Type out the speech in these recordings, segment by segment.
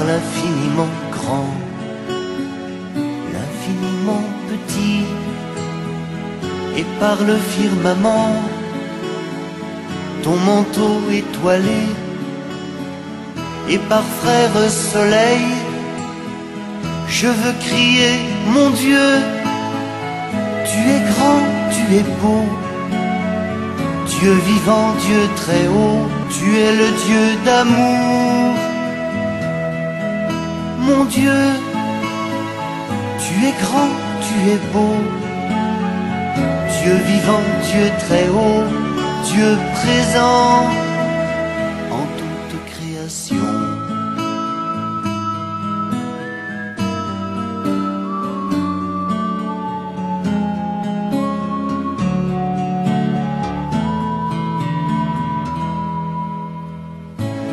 l'infiniment grand, l'infiniment petit, et par le firmament, ton manteau étoilé, et par frère soleil, je veux crier, mon Dieu, tu es grand, tu es beau, Dieu vivant, Dieu très haut, tu es le Dieu d'amour. Mon Dieu, tu es grand, tu es beau, Dieu vivant, Dieu très haut, Dieu présent en toute création.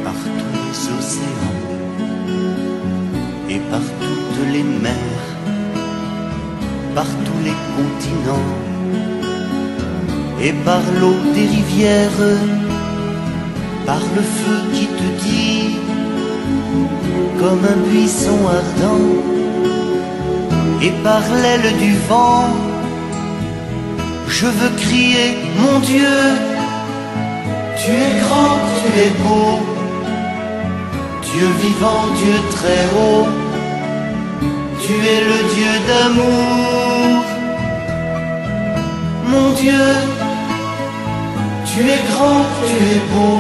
Par tous les océans et par toutes les mers, par tous les continents et par l'eau des rivières, par le feu qui te dit comme un buisson ardent, et par l'aile du vent, je veux crier, mon Dieu, tu es grand, tu es beau, Dieu vivant, Dieu très haut, tu es le Dieu d'amour. Mon Dieu, tu es grand, tu es beau,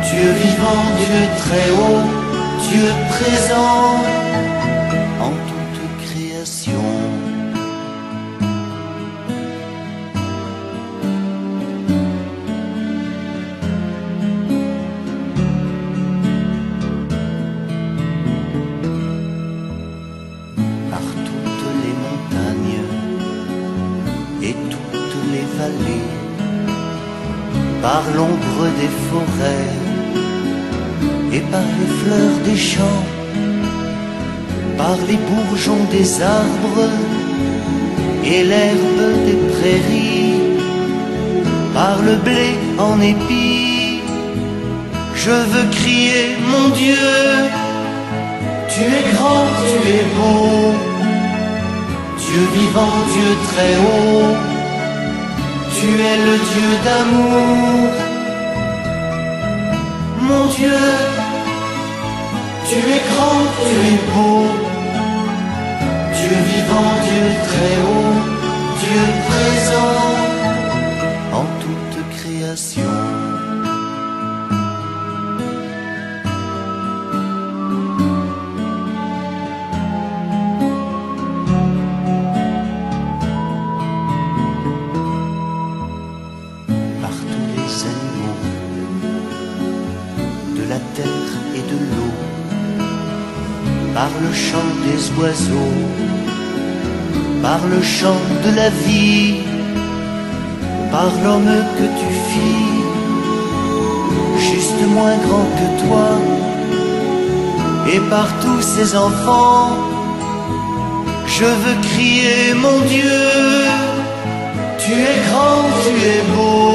Dieu vivant, Dieu très haut, Dieu présent en toute création. Par toutes les montagnes et toutes les vallées, par l'ombre des forêts et par les fleurs des champs, par les bourgeons des arbres et l'herbe des prairies, par le blé en épis, je veux crier, mon Dieu, tu es grand, tu es beau, Dieu vivant, Dieu très haut, tu es le Dieu d'amour. Mon Dieu, tu es grand, tu es beau, Dieu vivant, Dieu très haut, Dieu présent en toute création. La terre et de l'eau, par le chant des oiseaux, par le chant de la vie, par l'homme que tu fis, juste moins grand que toi, et par tous ces enfants, je veux crier, mon Dieu, tu es grand, tu es beau,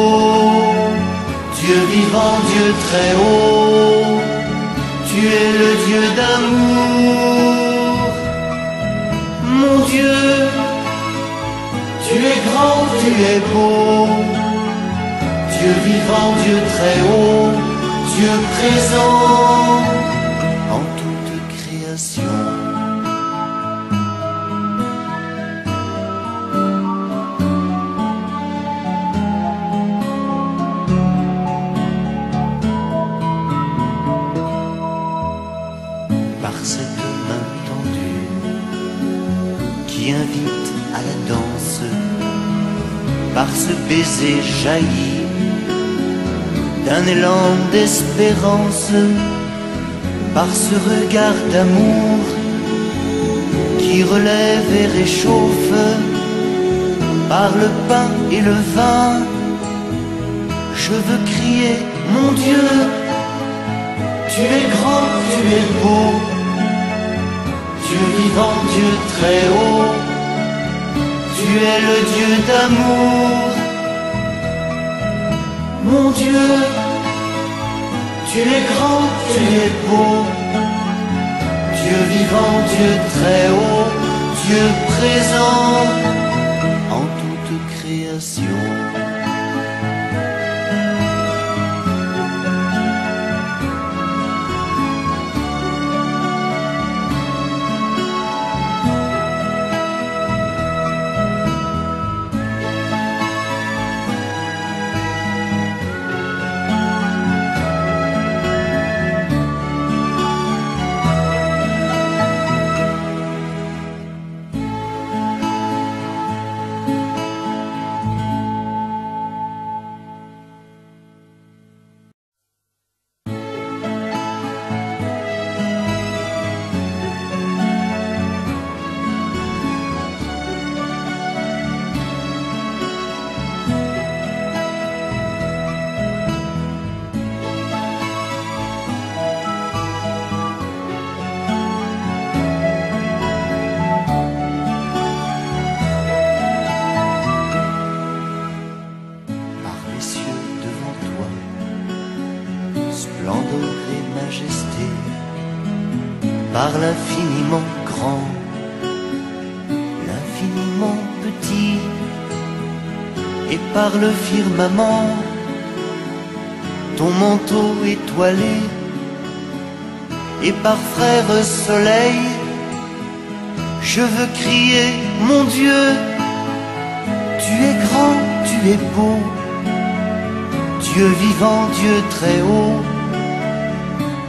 Dieu vivant, Dieu très haut, tu es le Dieu d'amour. Mon Dieu, tu es grand, tu es beau, Dieu vivant, Dieu très haut, Dieu présent en toute création. Par cette main tendue qui invite à la danse, par ce baiser jailli d'un élan d'espérance, par ce regard d'amour qui relève et réchauffe, par le pain et le vin, je veux crier, mon Dieu, tu es grand, tu es beau, Dieu vivant, Dieu très haut, tu es le Dieu d'amour. Mon Dieu, tu es grand, tu es beau, Dieu vivant, Dieu très haut, Dieu présent en toute création. Splendeur et majesté, par l'infiniment grand, l'infiniment petit, et par le firmament, ton manteau étoilé, et par frère soleil, je veux crier, mon Dieu, tu es grand, tu es beau, Dieu vivant, Dieu très haut,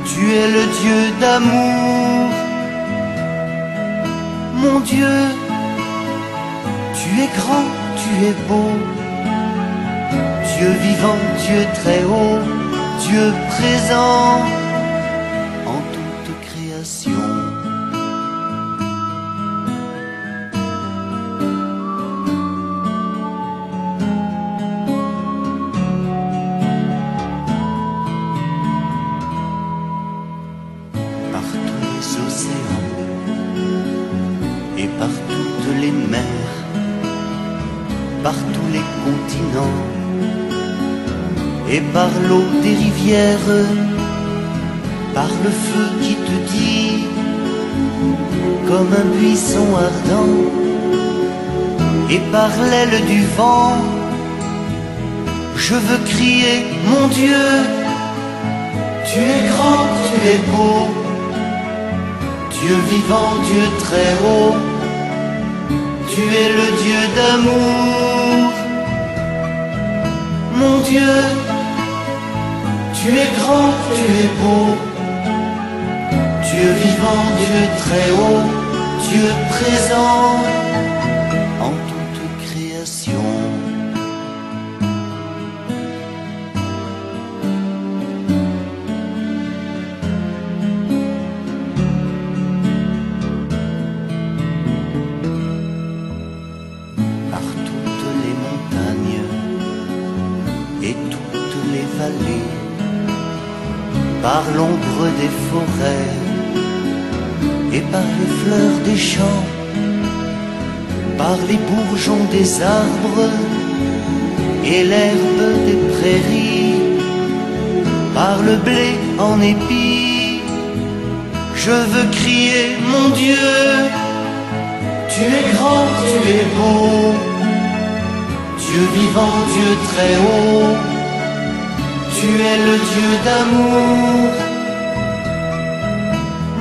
tu es le Dieu d'amour. Mon Dieu, tu es grand, tu es beau, Dieu vivant, Dieu très haut, Dieu présent en toute création. Océans et par toutes les mers, par tous les continents et par l'eau des rivières, par le feu qui te dit comme un buisson ardent, et par l'aile du vent, je veux crier, mon Dieu, tu es grand, tu es beau, Dieu vivant, Dieu très haut, tu es le Dieu d'amour. Mon Dieu, tu es grand, tu es beau, Dieu vivant, Dieu très haut, Dieu présent en toute création. Et toutes les vallées, par l'ombre des forêts et par les fleurs des champs, par les bourgeons des arbres et l'herbe des prairies, par le blé en épis, je veux crier, mon Dieu, tu es grand, tu es beau, Dieu vivant, Dieu très haut, tu es le Dieu d'amour.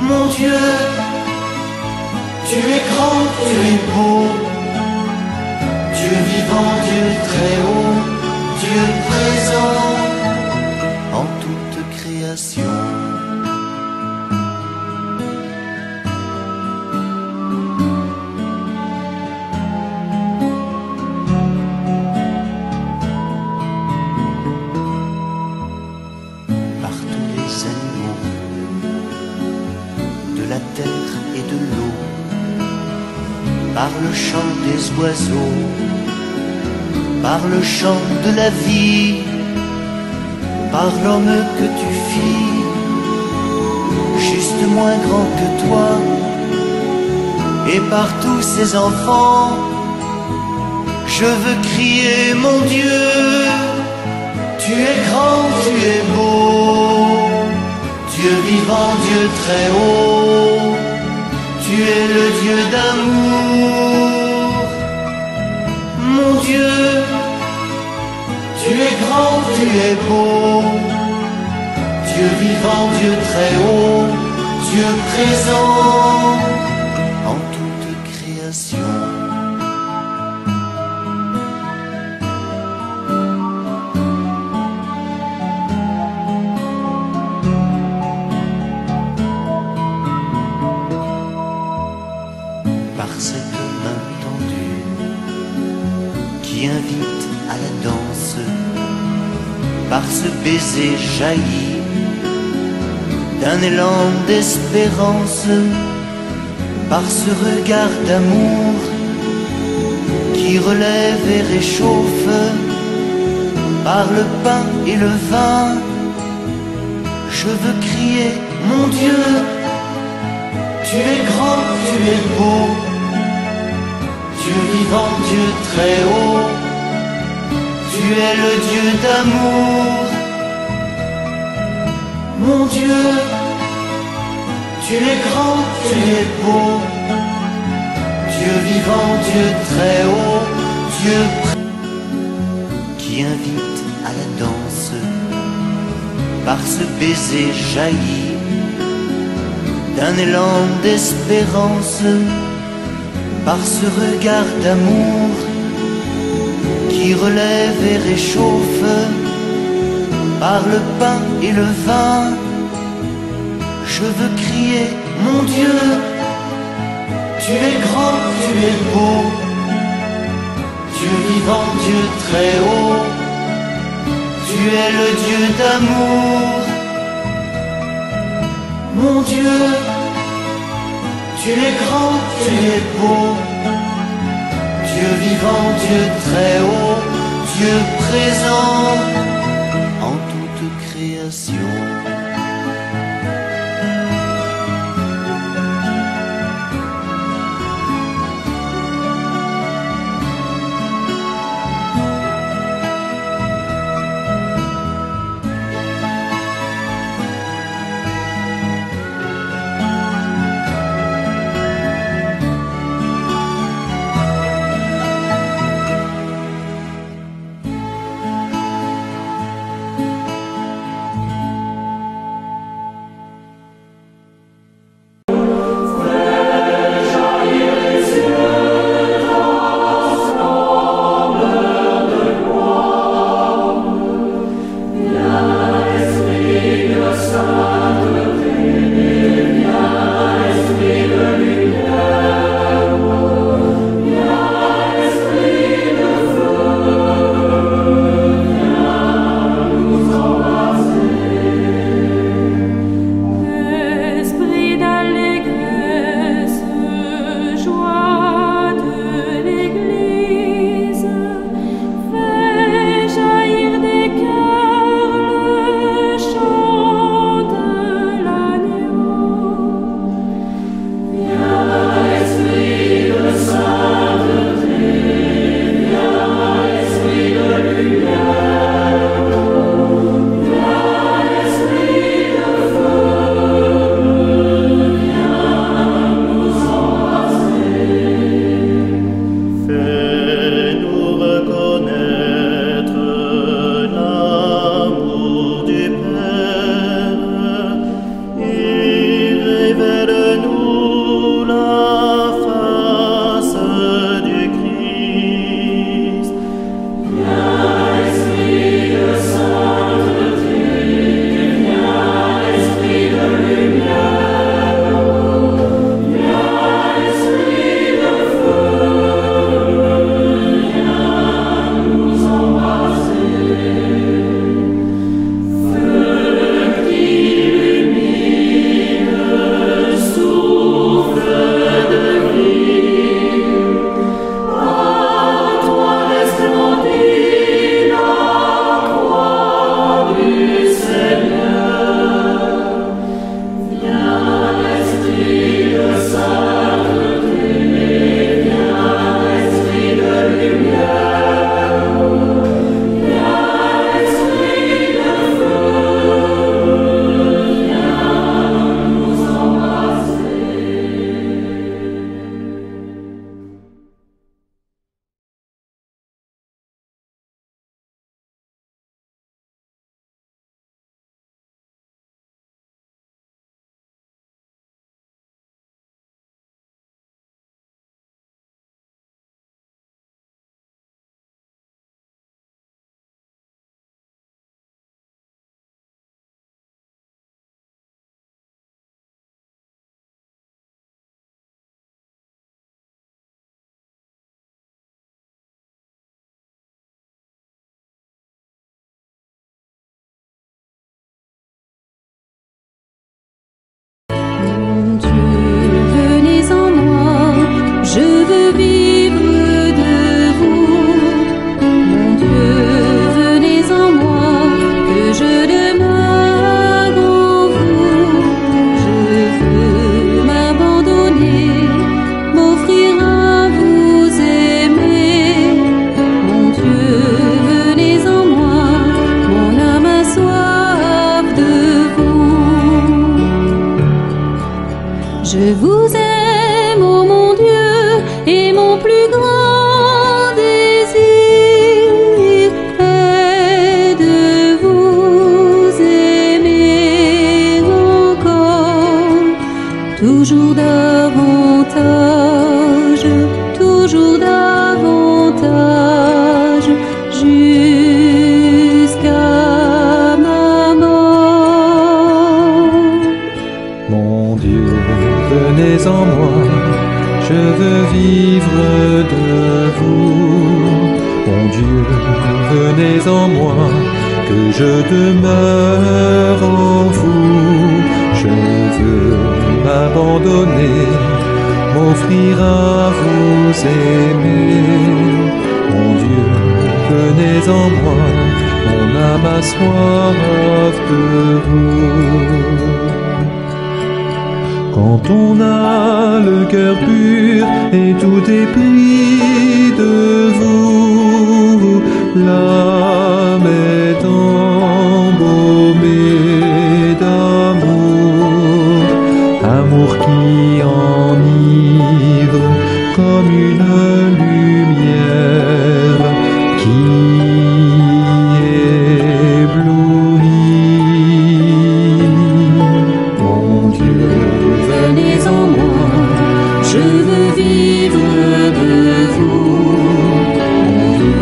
Mon Dieu, tu es grand, tu es beau, Dieu vivant, Dieu très haut, Dieu présent en toute création. La terre et de l'eau, par le chant des oiseaux, par le chant de la vie, par l'homme que tu fis, juste moins grand que toi, et par tous ces enfants, je veux crier, mon Dieu, tu es grand, tu es beau, Dieu vivant, Dieu très haut, tu es le Dieu d'amour. Mon Dieu, tu es grand, tu es beau, Dieu vivant, Dieu très haut, Dieu présent en toute création. Par cette main tendue qui invite à la danse, par ce baiser jailli d'un élan d'espérance, par ce regard d'amour qui relève et réchauffe, par le pain et le vin, je veux crier, mon Dieu, tu es grand, tu es beau, Dieu vivant, Dieu très haut, tu es le Dieu d'amour. Mon Dieu, tu es grand, tu es beau, Dieu vivant, Dieu très haut, Dieu qui invite à la danse, par ce baiser jailli d'un élan d'espérance, par ce regard d'amour qui relève et réchauffe, par le pain et le vin, je veux crier, mon Dieu, tu es grand, tu es beau, Dieu vivant, Dieu très haut, tu es le Dieu d'amour. Mon Dieu, tu es grand, tu es beau, Dieu vivant, Dieu très haut, Dieu présent en toute création. je veux vivre de vous. Mon Dieu, venez en moi, que je demeure en vous. Je veux m'abandonner, m'offrir à vous aimer. Mon Dieu, venez en moi, mon âme a soif de vous. Quand on a le cœur pur et tout est pris de vous, l'âme est embaumée d'amour, amour qui enivre comme une lumière qui éblouit. Mon Dieu, venez en moi, je veux vivre de vous. mon Dieu,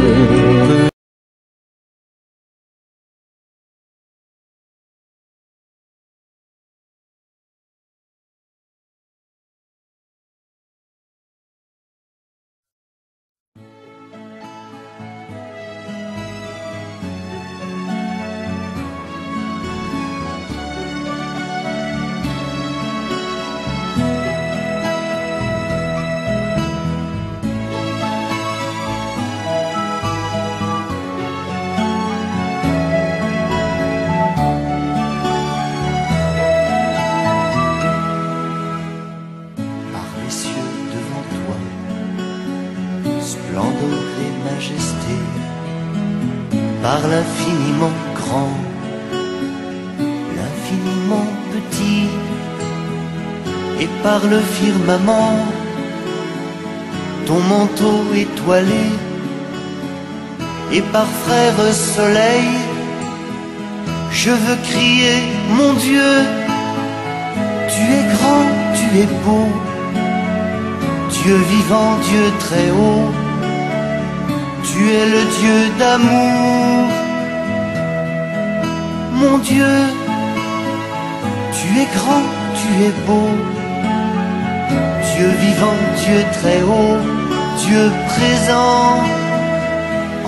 par les cieux devant toi, splendeur et majesté, par l'infiniment grand, l'infiniment petit, et par le firmament, ton manteau étoilé, et par frère soleil, je veux crier, mon Dieu, tu es grand, tu es beau, Dieu vivant, Dieu très haut, tu es le Dieu d'amour. Mon Dieu, tu es grand, tu es beau, Dieu vivant, Dieu très haut, Dieu présent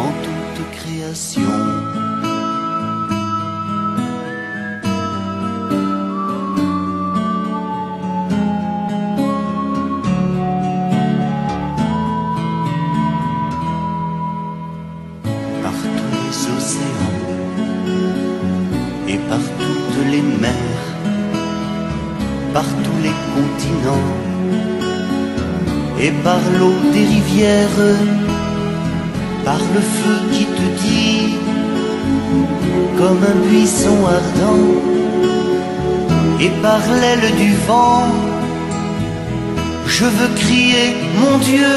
en toute création. Par tous les océans et par toutes les mers, par tous les continents et par l'eau des rivières, par le feu qui te dit comme un buisson ardent, et par l'aile du vent, je veux crier, mon Dieu,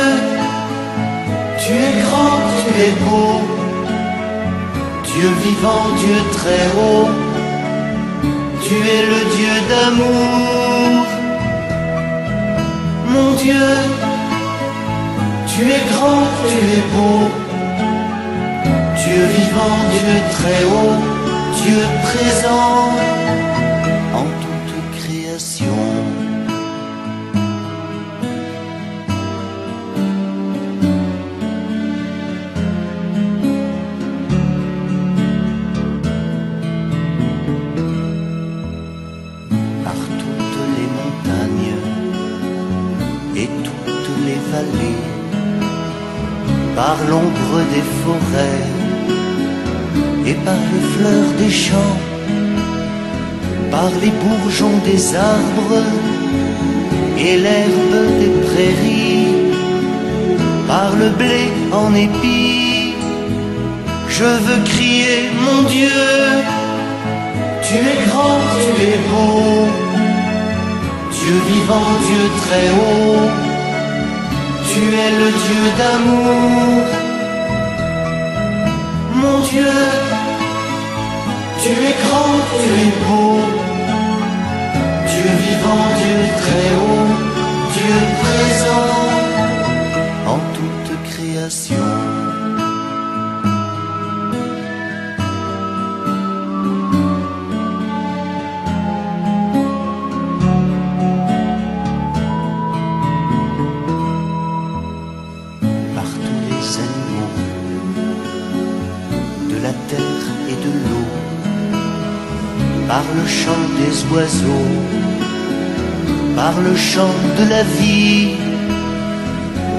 tu es grand, tu es beau, Dieu vivant, Dieu très haut, tu es le Dieu d'amour. Mon Dieu, tu es grand, tu es beau, Dieu vivant, Dieu très haut, Dieu présent en toute création. Par toutes les montagnes et toutes les vallées, par l'ombre des forêts et par les fleurs des champs, par les bourgeons des arbres et l'herbe des prairies, par le blé en épis, je veux crier, mon Dieu, tu es grand, tu es beau, Dieu vivant, Dieu très haut, tu es le Dieu d'amour. Mon Dieu, tu es grand, tu es beau, Dieu vivant, Dieu très haut, Dieu présent en toute création. par le chant des oiseaux, par le chant de la vie,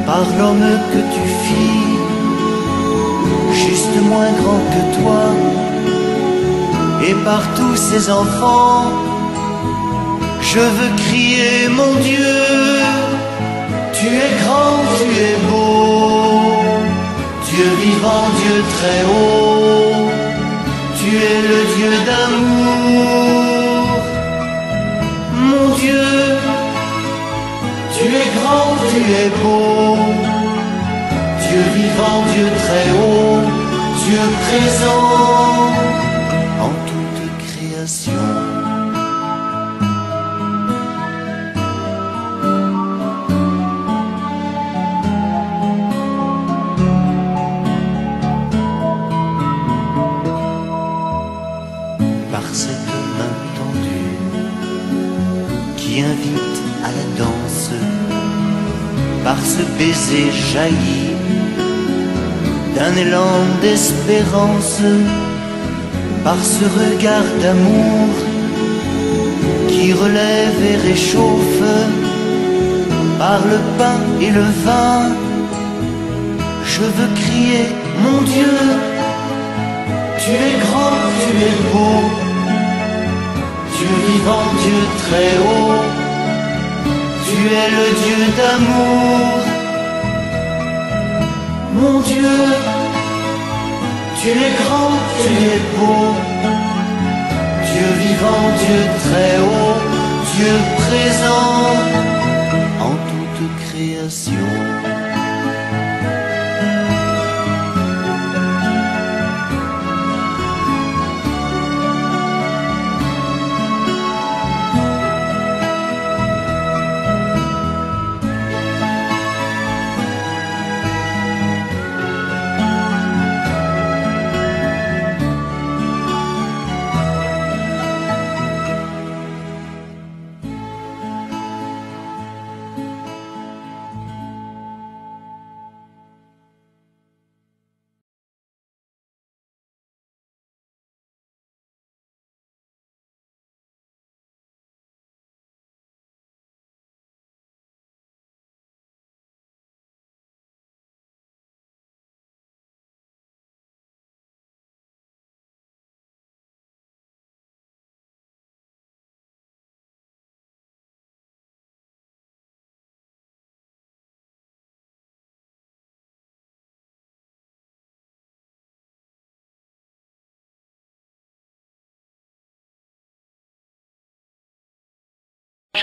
par l'homme que tu fis, juste moins grand que toi, et par tous ces enfants, je veux crier mon Dieu, tu es grand, tu es beau, Dieu vivant, Dieu très haut, tu es le Dieu d'amour, mon Dieu, tu es grand, tu es beau, Dieu vivant, Dieu très haut, Dieu présent en toute création. Par cette main tendue qui invite à la danse, par ce baiser jailli d'un élan d'espérance, par ce regard d'amour qui relève et réchauffe, par le pain et le vin, je veux crier mon Dieu, tu es grand, tu es beau, Dieu vivant, Dieu très haut, tu es le Dieu d'amour, mon Dieu, tu es grand, tu es beau, Dieu vivant, Dieu très haut, Dieu présent en toute création.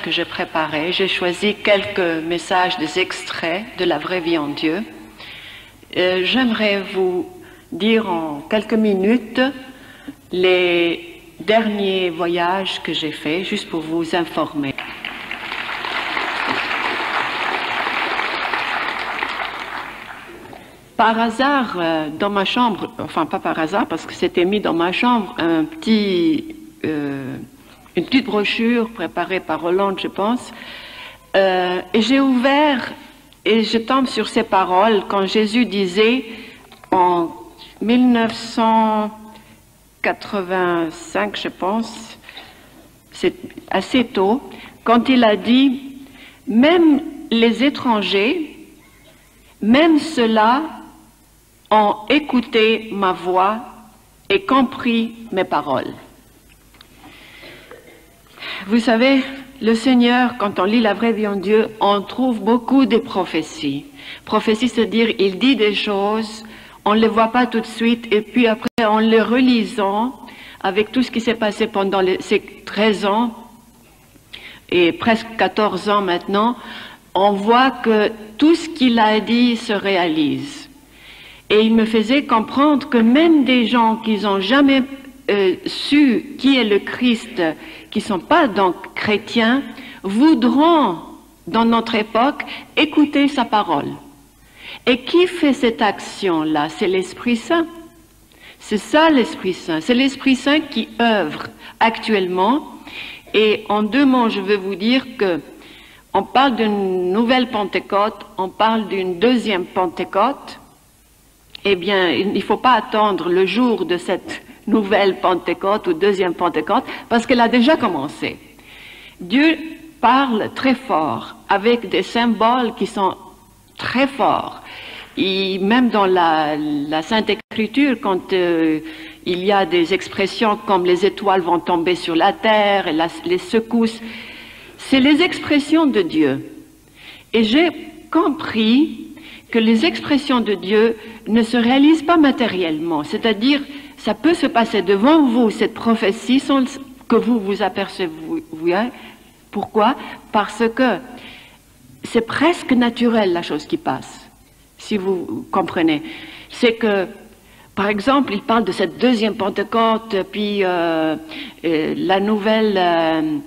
Que j'ai préparé, j'ai choisi quelques messages, des extraits de la vraie vie en Dieu. J'aimerais vous dire en quelques minutes les derniers voyages que j'ai faits, juste pour vous informer. Par hasard, dans ma chambre, enfin pas par hasard, parce que c'était mis dans ma chambre, une petite brochure préparée par Hollande, je pense, et j'ai ouvert et je tombe sur ces paroles quand Jésus disait en 1985, je pense, c'est assez tôt, quand il a dit « Même les étrangers, même ceux-là ont écouté ma voix et compris mes paroles. » Vous savez, le Seigneur, quand on lit la vraie vie en Dieu, on trouve beaucoup de prophéties. Prophétie, c'est-à-dire, il dit des choses, on ne les voit pas tout de suite, et puis après, en les relisant, avec tout ce qui s'est passé pendant ces 13 ans, et presque 14 ans maintenant, on voit que tout ce qu'il a dit se réalise. Et il me faisait comprendre que même des gens qui n'ont jamais su qui est le Christ, qui ne sont pas donc chrétiens, voudront, dans notre époque, écouter sa parole. Et qui fait cette action-là? C'est l'Esprit Saint. C'est ça l'Esprit Saint. C'est l'Esprit Saint qui œuvre actuellement. Et en deux mots, je veux vous dire que on parle d'une nouvelle Pentecôte, on parle d'une deuxième Pentecôte. Eh bien, il ne faut pas attendre le jour de cette nouvelle Pentecôte ou deuxième Pentecôte, parce qu'elle a déjà commencé. Dieu parle très fort, avec des symboles qui sont très forts. Et même dans la Sainte Écriture, quand il y a des expressions comme les étoiles vont tomber sur la terre, et les secousses, c'est les expressions de Dieu. Et j'ai compris que les expressions de Dieu ne se réalisent pas matériellement, c'est-à-dire ça peut se passer devant vous, cette prophétie, sans que vous vous apercevez. Pourquoi? Parce que c'est presque naturel la chose qui passe, si vous comprenez. C'est que, par exemple, il parle de cette deuxième Pentecôte, puis la nouvelle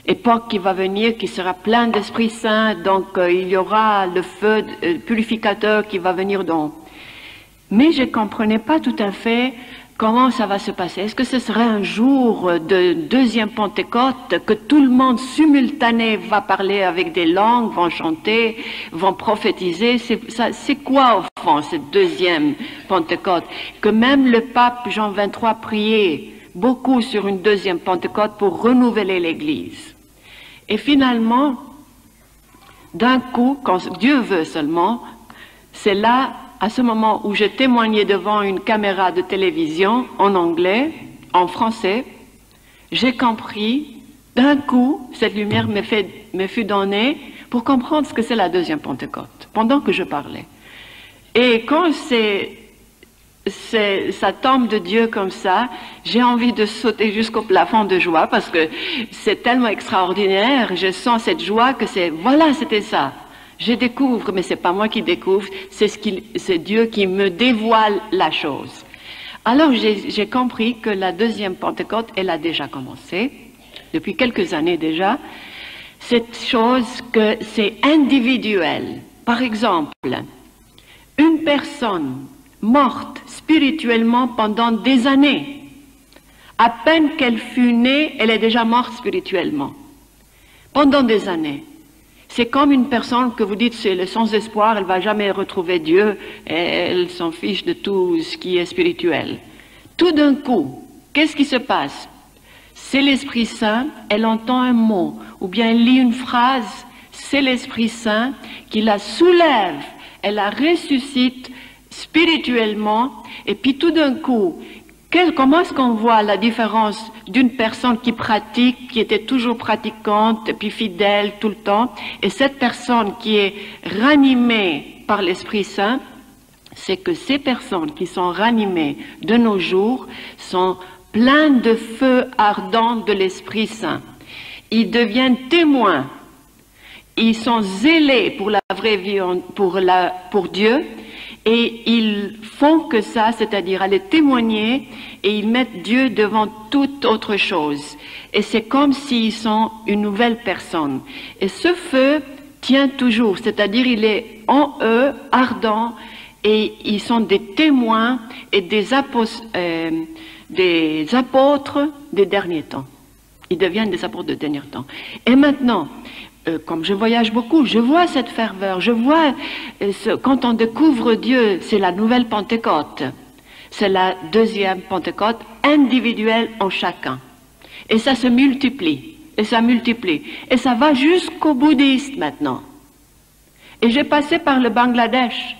époque qui va venir, qui sera pleine d'Esprit Saint, donc il y aura le feu purificateur qui va venir donc. Mais je ne comprenais pas tout à fait comment ça va se passer. Est-ce que ce serait un jour de deuxième Pentecôte, que tout le monde simultané va parler avec des langues, vont chanter, vont prophétiser? C'est quoi au fond cette deuxième Pentecôte? Que même le pape Jean XXIII priait beaucoup sur une deuxième Pentecôte pour renouveler l'Église. Et finalement, d'un coup, quand Dieu veut seulement, c'est là, à ce moment où je témoignais devant une caméra de télévision en anglais, en français, j'ai compris, d'un coup, cette lumière me fut donnée pour comprendre ce que c'est la deuxième Pentecôte, pendant que je parlais. Et quand ça tombe de Dieu comme ça, j'ai envie de sauter jusqu'au plafond de joie parce que c'est tellement extraordinaire, je sens cette joie que voilà, c'était ça. Je découvre, mais c'est pas moi qui découvre, c'est Dieu qui me dévoile la chose. Alors j'ai compris que la deuxième Pentecôte, elle a déjà commencé, depuis quelques années déjà. Cette chose que c'est individuel. Par exemple, une personne morte spirituellement pendant des années. À peine qu'elle fut née, elle est déjà morte spirituellement. Pendant des années. C'est comme une personne que vous dites, c'est le sans-espoir, elle ne va jamais retrouver Dieu, et elle s'en fiche de tout ce qui est spirituel. Tout d'un coup, qu'est-ce qui se passe? C'est l'Esprit Saint, elle entend un mot, ou bien elle lit une phrase, c'est l'Esprit Saint qui la soulève, elle la ressuscite spirituellement, et puis tout d'un coup, comment est-ce qu'on voit la différence d'une personne qui pratique, qui était toujours pratiquante, et puis fidèle tout le temps, et cette personne qui est ranimée par l'Esprit Saint? C'est que ces personnes qui sont ranimées de nos jours sont pleines de feu ardent de l'Esprit Saint. Ils deviennent témoins, ils sont zélés pour la vraie vie, pour Dieu, et ils font que ça, c'est-à-dire aller témoigner, et ils mettent Dieu devant toute autre chose. Et c'est comme s'ils sont une nouvelle personne. Et ce feu tient toujours, c'est-à-dire il est en eux, ardent, et ils sont des témoins et des apôtres des derniers temps. Ils deviennent des apôtres des derniers temps. Et maintenant, comme je voyage beaucoup, je vois cette ferveur, je vois, quand on découvre Dieu, c'est la nouvelle Pentecôte, c'est la deuxième Pentecôte individuelle en chacun. Et ça se multiplie, et ça multiplie, et ça va jusqu'aux bouddhistes maintenant. Et j'ai passé par le Bangladesh.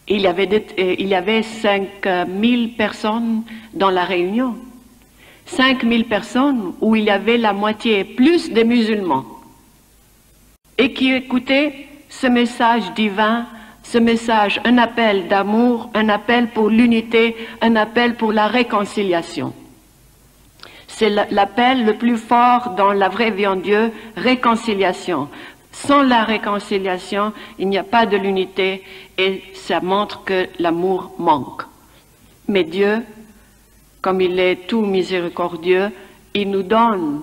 Il y avait 5000 personnes dans la réunion. 5000 personnes où il y avait la moitié plus des musulmans. Et qui écoutaient ce message divin, ce message, un appel d'amour, un appel pour l'unité, un appel pour la réconciliation. C'est l'appel le plus fort dans la vraie vie en Dieu, réconciliation. Sans la réconciliation, il n'y a pas de l'unité et ça montre que l'amour manque. Mais Dieu, comme il est tout miséricordieux, il nous donne,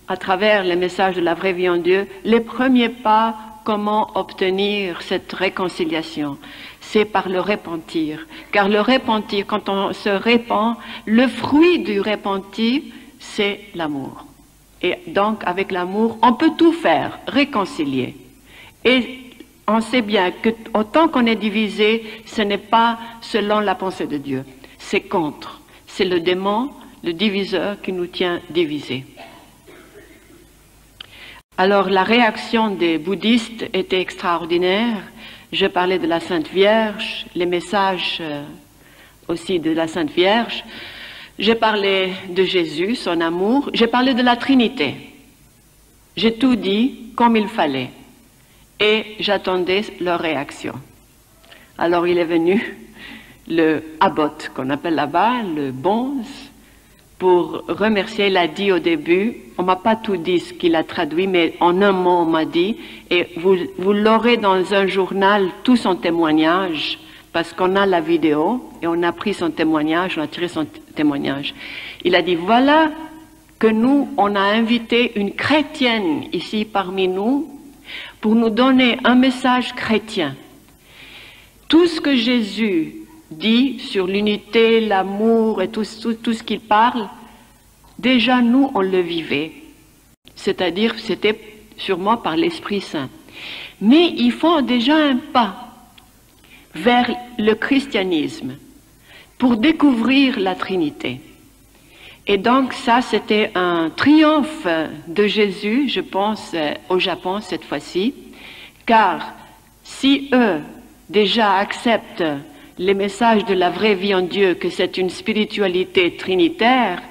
à travers les messages de la vraie vie en Dieu, les premiers pas, comment obtenir cette réconciliation. C'est par le repentir. Car le repentir, quand on se repent, le fruit du repentir, c'est l'amour. Et donc, avec l'amour, on peut tout faire, réconcilier. Et on sait bien que autant qu'on est divisé, ce n'est pas selon la pensée de Dieu. c'est contre. C'est le démon, le diviseur qui nous tient divisés. Alors la réaction des bouddhistes était extraordinaire. Je parlais de la Sainte Vierge, les messages aussi de la Sainte Vierge. J'ai parlé de Jésus, son amour. J'ai parlé de la Trinité. J'ai tout dit comme il fallait. Et j'attendais leur réaction. Alors il est venu le abbot, qu'on appelle là-bas, le bonze, pour remercier. Il a dit au début, on ne m'a pas tout dit ce qu'il a traduit, mais en un mot on m'a dit, et vous l'aurez dans un journal, tout son témoignage, parce qu'on a la vidéo, et on a pris son témoignage, on a tiré son témoignage. Il a dit, voilà que nous, on a invité une chrétienne ici parmi nous, pour nous donner un message chrétien. Tout ce que Jésus dit sur l'unité, l'amour et tout ce qu'il parle, déjà nous, on le vivait. C'est-à-dire, c'était sûrement par l'Esprit Saint. Mais il faut déjà un pas vers le christianisme pour découvrir la Trinité. Et donc ça, c'était un triomphe de Jésus, je pense, au Japon cette fois-ci, car si eux déjà acceptent les messages de la vraie vie en Dieu, que c'est une spiritualité trinitaire,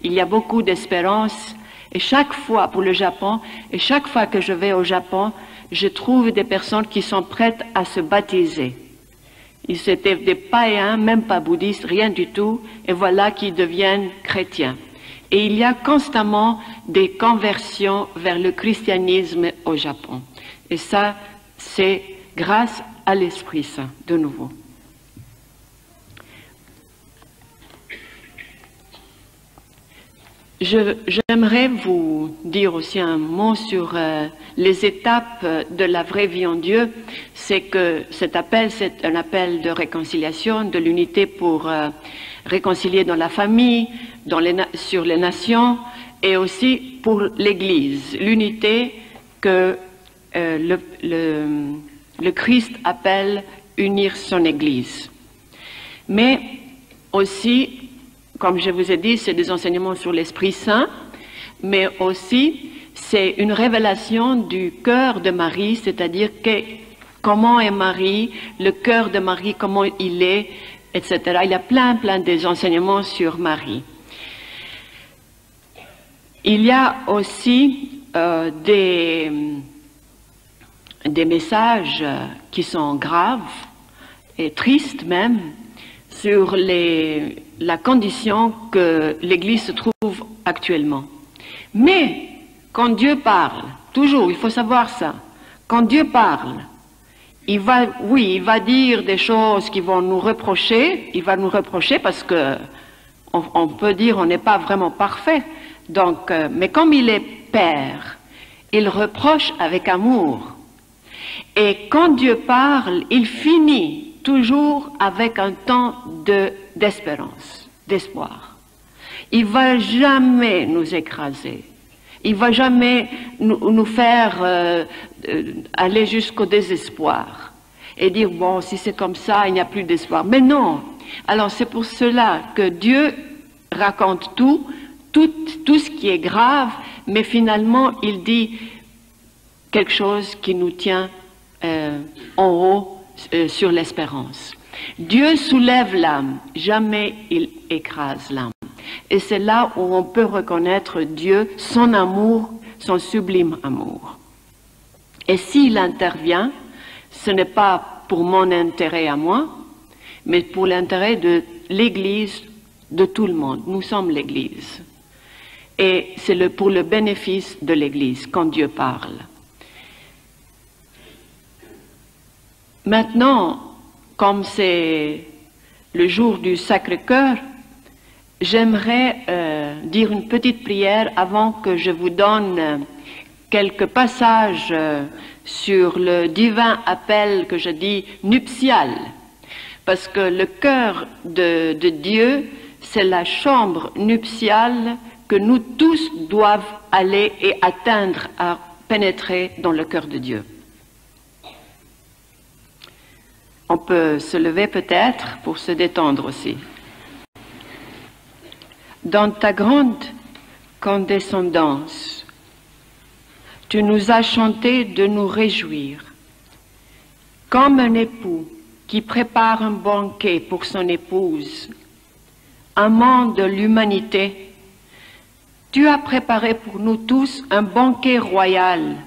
il y a beaucoup d'espérance. Et chaque fois, pour le Japon, et chaque fois que je vais au Japon, je trouve des personnes qui sont prêtes à se baptiser. Ils étaient des païens, même pas bouddhistes, rien du tout, et voilà qu'ils deviennent chrétiens. Et il y a constamment des conversions vers le christianisme au Japon. Et ça, c'est grâce à l'Esprit Saint, de nouveau. J'aimerais vous dire aussi un mot sur les étapes de la vraie vie en Dieu. C'est que cet appel, c'est un appel de réconciliation, de l'unité pour réconcilier dans la famille, sur les nations, et aussi pour l'Église. L'unité que le Christ appelle unir son Église. Mais aussi, comme je vous ai dit, c'est des enseignements sur l'Esprit Saint, mais aussi c'est une révélation du cœur de Marie, c'est-à-dire comment est Marie, le cœur de Marie, comment il est, etc. Il y a plein des enseignements sur Marie. Il y a aussi des messages qui sont graves et tristes même, sur la condition que l'Église se trouve actuellement. Mais quand Dieu parle, toujours, il faut savoir ça, quand Dieu parle, il va dire des choses qui vont nous reprocher, il va nous reprocher parce que on peut dire on n'est pas vraiment parfait. Donc, mais comme il est Père, il reproche avec amour. Et quand Dieu parle, il finit toujours avec un temps d'espérance, d'espoir. Il ne va jamais nous écraser. Il ne va jamais nous faire aller jusqu'au désespoir et dire, bon, si c'est comme ça, il n'y a plus d'espoir. Mais non. Alors c'est pour cela que Dieu raconte tout ce qui est grave, mais finalement, il dit quelque chose qui nous tient en haut, sur l'espérance. Dieu soulève l'âme, jamais il écrase l'âme. Et c'est là où on peut reconnaître Dieu, son amour, son sublime amour. Et s'il intervient, ce n'est pas pour mon intérêt à moi, mais pour l'intérêt de l'Église, de tout le monde. Nous sommes l'Église. Et c'est pour le bénéfice de l'Église quand Dieu parle. Maintenant, comme c'est le jour du Sacré-Cœur, j'aimerais dire une petite prière avant que je vous donne quelques passages sur le divin appel que je dis nuptial. Parce que le cœur de Dieu, c'est la chambre nuptiale que nous tous doivent aller et atteindre à pénétrer dans le cœur de Dieu. On peut se lever peut-être pour se détendre aussi. Dans ta grande condescendance, tu nous as chanté de nous réjouir, comme un époux qui prépare un banquet pour son épouse, amant de l'humanité. Tu as préparé pour nous tous un banquet royal,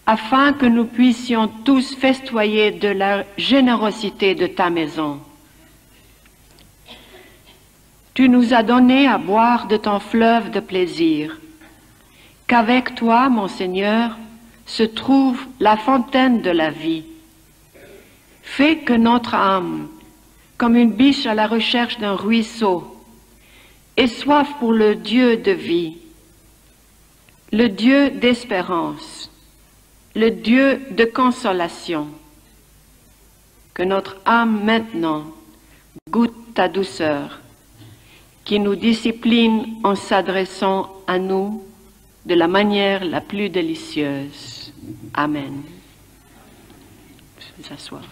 afin que nous puissions tous festoyer de la générosité de ta maison. Tu nous as donné à boire de ton fleuve de plaisir, qu'avec toi, mon Seigneur, se trouve la fontaine de la vie. Fais que notre âme, comme une biche à la recherche d'un ruisseau, ait soif pour le Dieu de vie, le Dieu d'espérance, le Dieu de consolation. Que notre âme maintenant goûte ta douceur, qui nous discipline en s'adressant à nous de la manière la plus délicieuse. Amen. Je vais s'asseoir.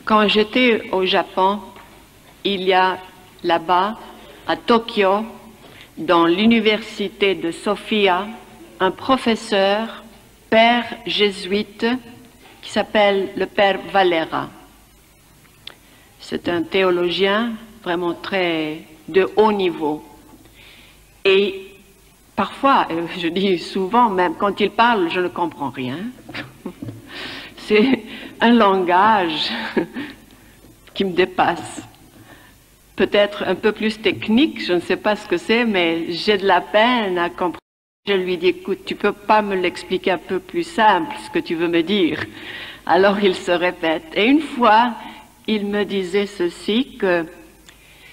Quand j'étais au Japon, il y a là-bas, à Tokyo, dans l'université de Sofia, un professeur, père jésuite, qui s'appelle le père Valera. C'est un théologien vraiment très de haut niveau. Et parfois, je dis souvent, même quand il parle, je ne comprends rien. C'est un langage qui me dépasse. Peut-être un peu plus technique, je ne sais pas ce que c'est, mais j'ai de la peine à comprendre. Je lui dis, écoute, tu peux pas me l'expliquer un peu plus simple, ce que tu veux me dire. Alors il se répète. Et une fois, il me disait ceci, que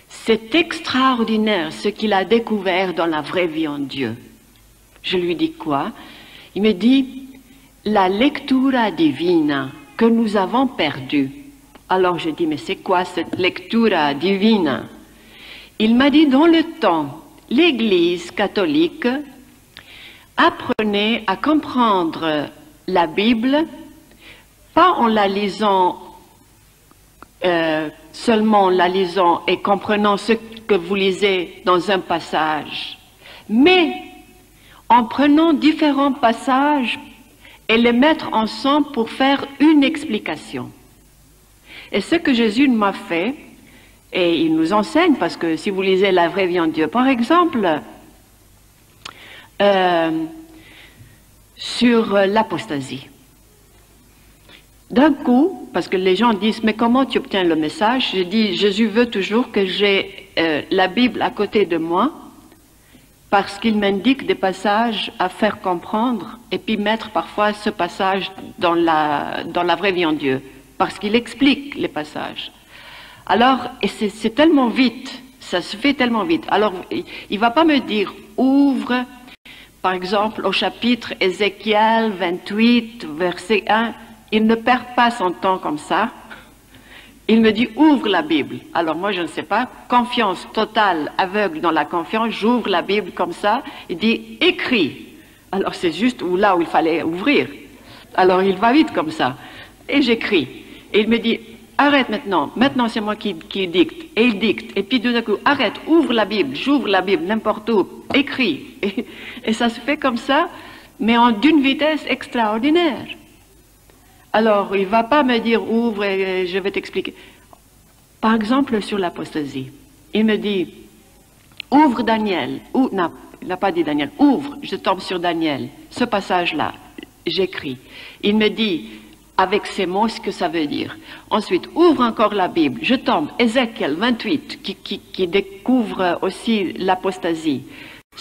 c'est extraordinaire ce qu'il a découvert dans la vraie vie en Dieu. Je lui dis quoi? Il me dit, la lectura divina que nous avons perdue. Alors je dis, mais c'est quoi cette lectura divina? Il m'a dit, dans le temps, l'Église catholique apprenait à comprendre la Bible, pas en la lisant, seulement en la lisant et comprenant ce que vous lisez dans un passage, mais en prenant différents passages et les mettre ensemble pour faire une explication. Et ce que Jésus m'a fait, et il nous enseigne, parce que si vous lisez la vraie vie en Dieu, par exemple, sur l'apostasie. D'un coup, parce que les gens disent, mais comment tu obtiens le message? Je dis, Jésus veut toujours que j'ai la Bible à côté de moi, parce qu'il m'indique des passages à faire comprendre, et puis mettre parfois ce passage dans la vraie vie en Dieu, parce qu'il explique les passages. Alors, et c'est tellement vite, ça se fait tellement vite. Alors, il ne va pas me dire, ouvre, par exemple, au chapitre Ézéchiel 28, verset 1, il ne perd pas son temps comme ça. Il me dit, ouvre la Bible. Alors moi, je ne sais pas, confiance totale, aveugle dans la confiance, j'ouvre la Bible comme ça, il dit, écris. Alors c'est juste là où il fallait ouvrir. Alors il va vite comme ça. Et j'écris. Et il me dit, arrête maintenant, maintenant c'est moi qui dicte. Et il dicte. Et puis tout d'un coup, arrête, ouvre la Bible, j'ouvre la Bible, n'importe où, écris. Et ça se fait comme ça, mais d'une vitesse extraordinaire. Alors, il ne va pas me dire, ouvre et je vais t'expliquer. Par exemple, sur l'apostasie, il me dit, ouvre Daniel. Non, il n'a pas dit Daniel, ouvre, je tombe sur Daniel. Ce passage-là, j'écris. Il me dit, avec ces mots, ce que ça veut dire. Ensuite, ouvre encore la Bible. Je tombe, Ézéchiel 28, qui découvre aussi l'apostasie.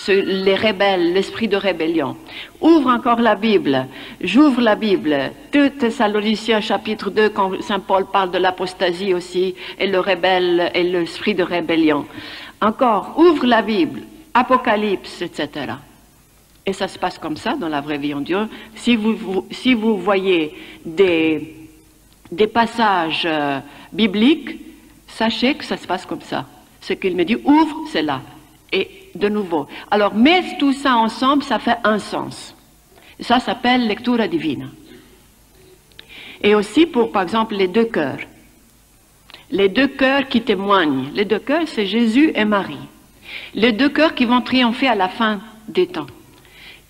Les rebelles, l'esprit de rébellion. Ouvre encore la Bible, j'ouvre la Bible, 2 Thessaloniciens chapitre 2, quand Saint Paul parle de l'apostasie aussi, et le rebelle et l'esprit de rébellion. Encore, ouvre la Bible, Apocalypse, etc. Et ça se passe comme ça dans la vraie vie en Dieu. Si vous voyez des passages bibliques, sachez que ça se passe comme ça. Ce qu'il me dit, ouvre, c'est là. Et de nouveau. Alors, mettre tout ça ensemble, ça fait un sens. Ça s'appelle lectura divina. Et aussi pour, par exemple, les deux cœurs. Les deux cœurs qui témoignent. Les deux cœurs, c'est Jésus et Marie. Les deux cœurs qui vont triompher à la fin des temps.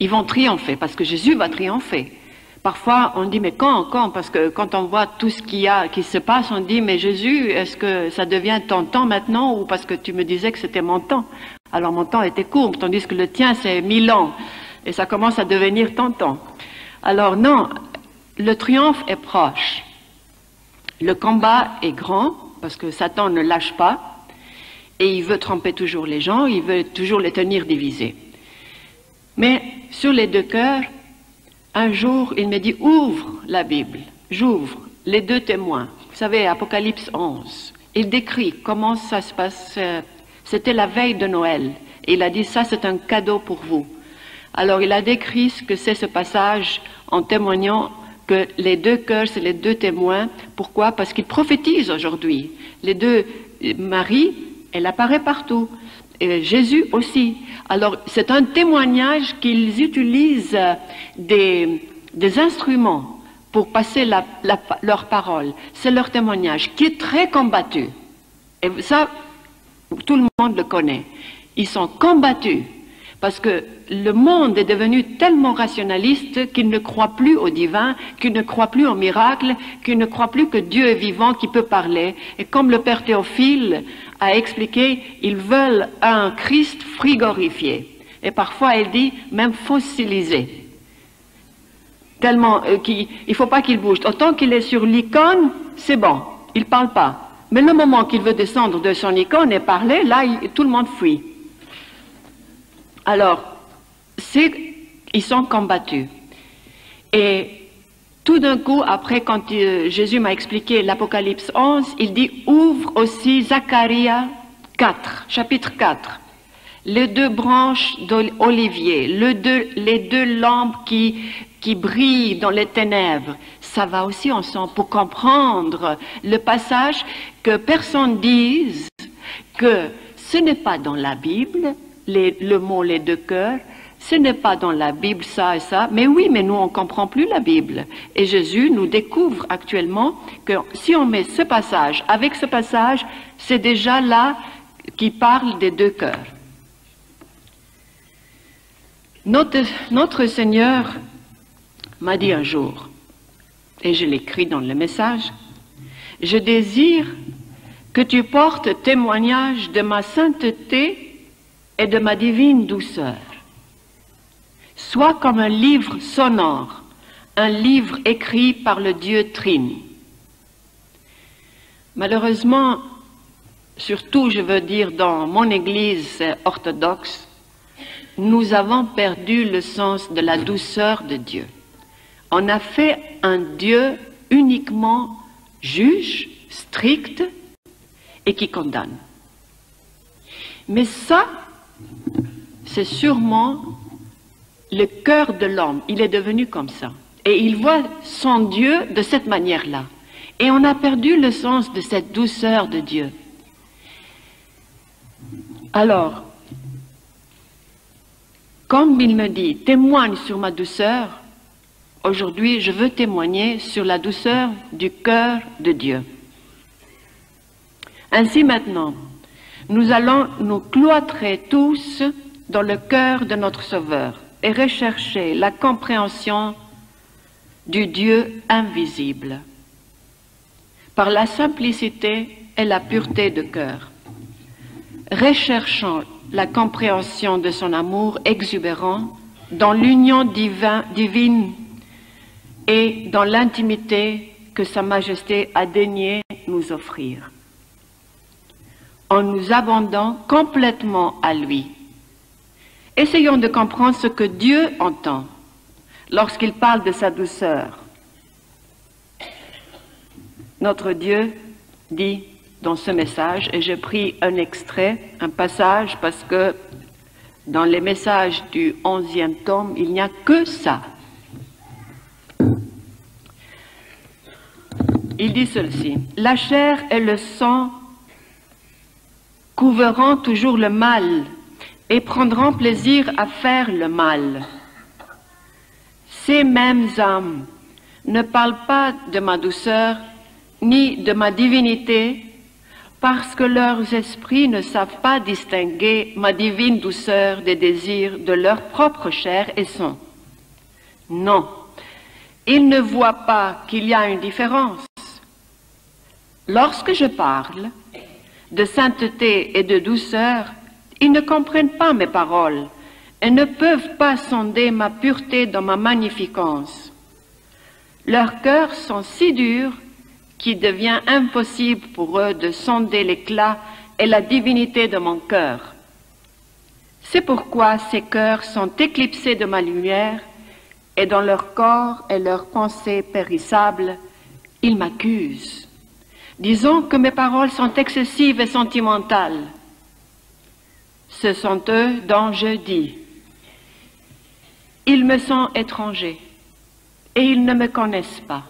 Ils vont triompher, parce que Jésus va triompher. Parfois, on dit, mais quand? Parce que quand on voit tout ce qui se passe, on dit, mais Jésus, est-ce que ça devient ton temps maintenant, ou parce que tu me disais que c'était mon temps? Alors mon temps était court, tandis que le tien, c'est 1000 ans. Et ça commence à devenir ton temps. Alors non, le triomphe est proche. Le combat est grand, parce que Satan ne lâche pas, et il veut tromper toujours les gens, il veut toujours les tenir divisés. Mais sur les deux cœurs, un jour, il me dit, ouvre la Bible, j'ouvre les deux témoins. Vous savez, Apocalypse 11, il décrit comment ça se passe. C'était la veille de Noël. Et il a dit, ça c'est un cadeau pour vous. Alors il a décrit ce que c'est ce passage en témoignant que les deux cœurs, c'est les deux témoins. Pourquoi? Parce qu'ils prophétisent aujourd'hui. Les deux, Marie, elle apparaît partout. Et Jésus aussi. Alors c'est un témoignage qu'ils utilisent des instruments pour passer leur parole. C'est leur témoignage qui est très combattu. Et ça, tout le monde le connaît. Ils sont combattus parce que le monde est devenu tellement rationaliste qu'il ne croit plus au divin, qu'il ne croit plus au miracle, qu'il ne croit plus que Dieu est vivant, qui peut parler. Et comme le Père Théophile a expliqué, ils veulent un Christ frigorifié. Et parfois, il dit même fossilisé. Tellement qu'il ne faut pas qu'il bouge. Autant qu'il est sur l'icône, c'est bon, il ne parle pas. Mais le moment qu'il veut descendre de son icône et parler, là, tout le monde fuit. Alors, ils sont combattus. Et tout d'un coup, après, quand Jésus m'a expliqué l'Apocalypse 11, il dit, ouvre aussi Zacharie 4, chapitre 4. Les deux branches d'olivier, les deux lampes qui brillent dans les ténèbres, ça va aussi ensemble pour comprendre le passage, que personne dise que ce n'est pas dans la Bible, le mot les deux cœurs, ce n'est pas dans la Bible ça et ça, mais oui, mais nous on ne comprend plus la Bible. Et Jésus nous découvre actuellement que si on met ce passage avec ce passage, c'est déjà là qui parle des deux cœurs. Notre Seigneur m'a dit un jour, et je l'écris dans le message, « Je désire que tu portes témoignage de ma sainteté et de ma divine douceur. Sois comme un livre sonore, un livre écrit par le Dieu Trine. » Malheureusement, surtout je veux dire dans mon Église orthodoxe, nous avons perdu le sens de la douceur de Dieu. On a fait un Dieu uniquement juge, strict et qui condamne. Mais ça, c'est sûrement le cœur de l'homme. Il est devenu comme ça. Et il voit son Dieu de cette manière-là. Et on a perdu le sens de cette douceur de Dieu. Alors, comme il me dit, témoigne sur ma douceur, aujourd'hui je veux témoigner sur la douceur du cœur de Dieu. Ainsi maintenant, nous allons nous cloîtrer tous dans le cœur de notre Sauveur et rechercher la compréhension du Dieu invisible, par la simplicité et la pureté de cœur. Recherchons la compréhension de son amour exubérant dans l'union divine et dans l'intimité que Sa Majesté a daigné nous offrir. En nous abandonnant complètement à lui, essayons de comprendre ce que Dieu entend lorsqu'il parle de sa douceur. Notre Dieu dit dans ce message, et j'ai pris un extrait, un passage, parce que dans les messages du 11e tome, il n'y a que ça. Il dit ceci, « La chair et le sang couvrant toujours le mal et prendront plaisir à faire le mal. Ces mêmes âmes ne parlent pas de ma douceur ni de ma divinité, parce que leurs esprits ne savent pas distinguer ma divine douceur des désirs de leur propre chair et sang. Non, ils ne voient pas qu'il y a une différence. Lorsque je parle de sainteté et de douceur, ils ne comprennent pas mes paroles et ne peuvent pas sonder ma pureté dans ma magnificence. Leurs cœurs sont si durs qu'il devient impossible pour eux de sonder l'éclat et la divinité de mon cœur. C'est pourquoi ces cœurs sont éclipsés de ma lumière, et dans leur corps et leurs pensées périssables, ils m'accusent. Disons que mes paroles sont excessives et sentimentales. Ce sont eux dont je dis. Ils me sont étrangers, et ils ne me connaissent pas.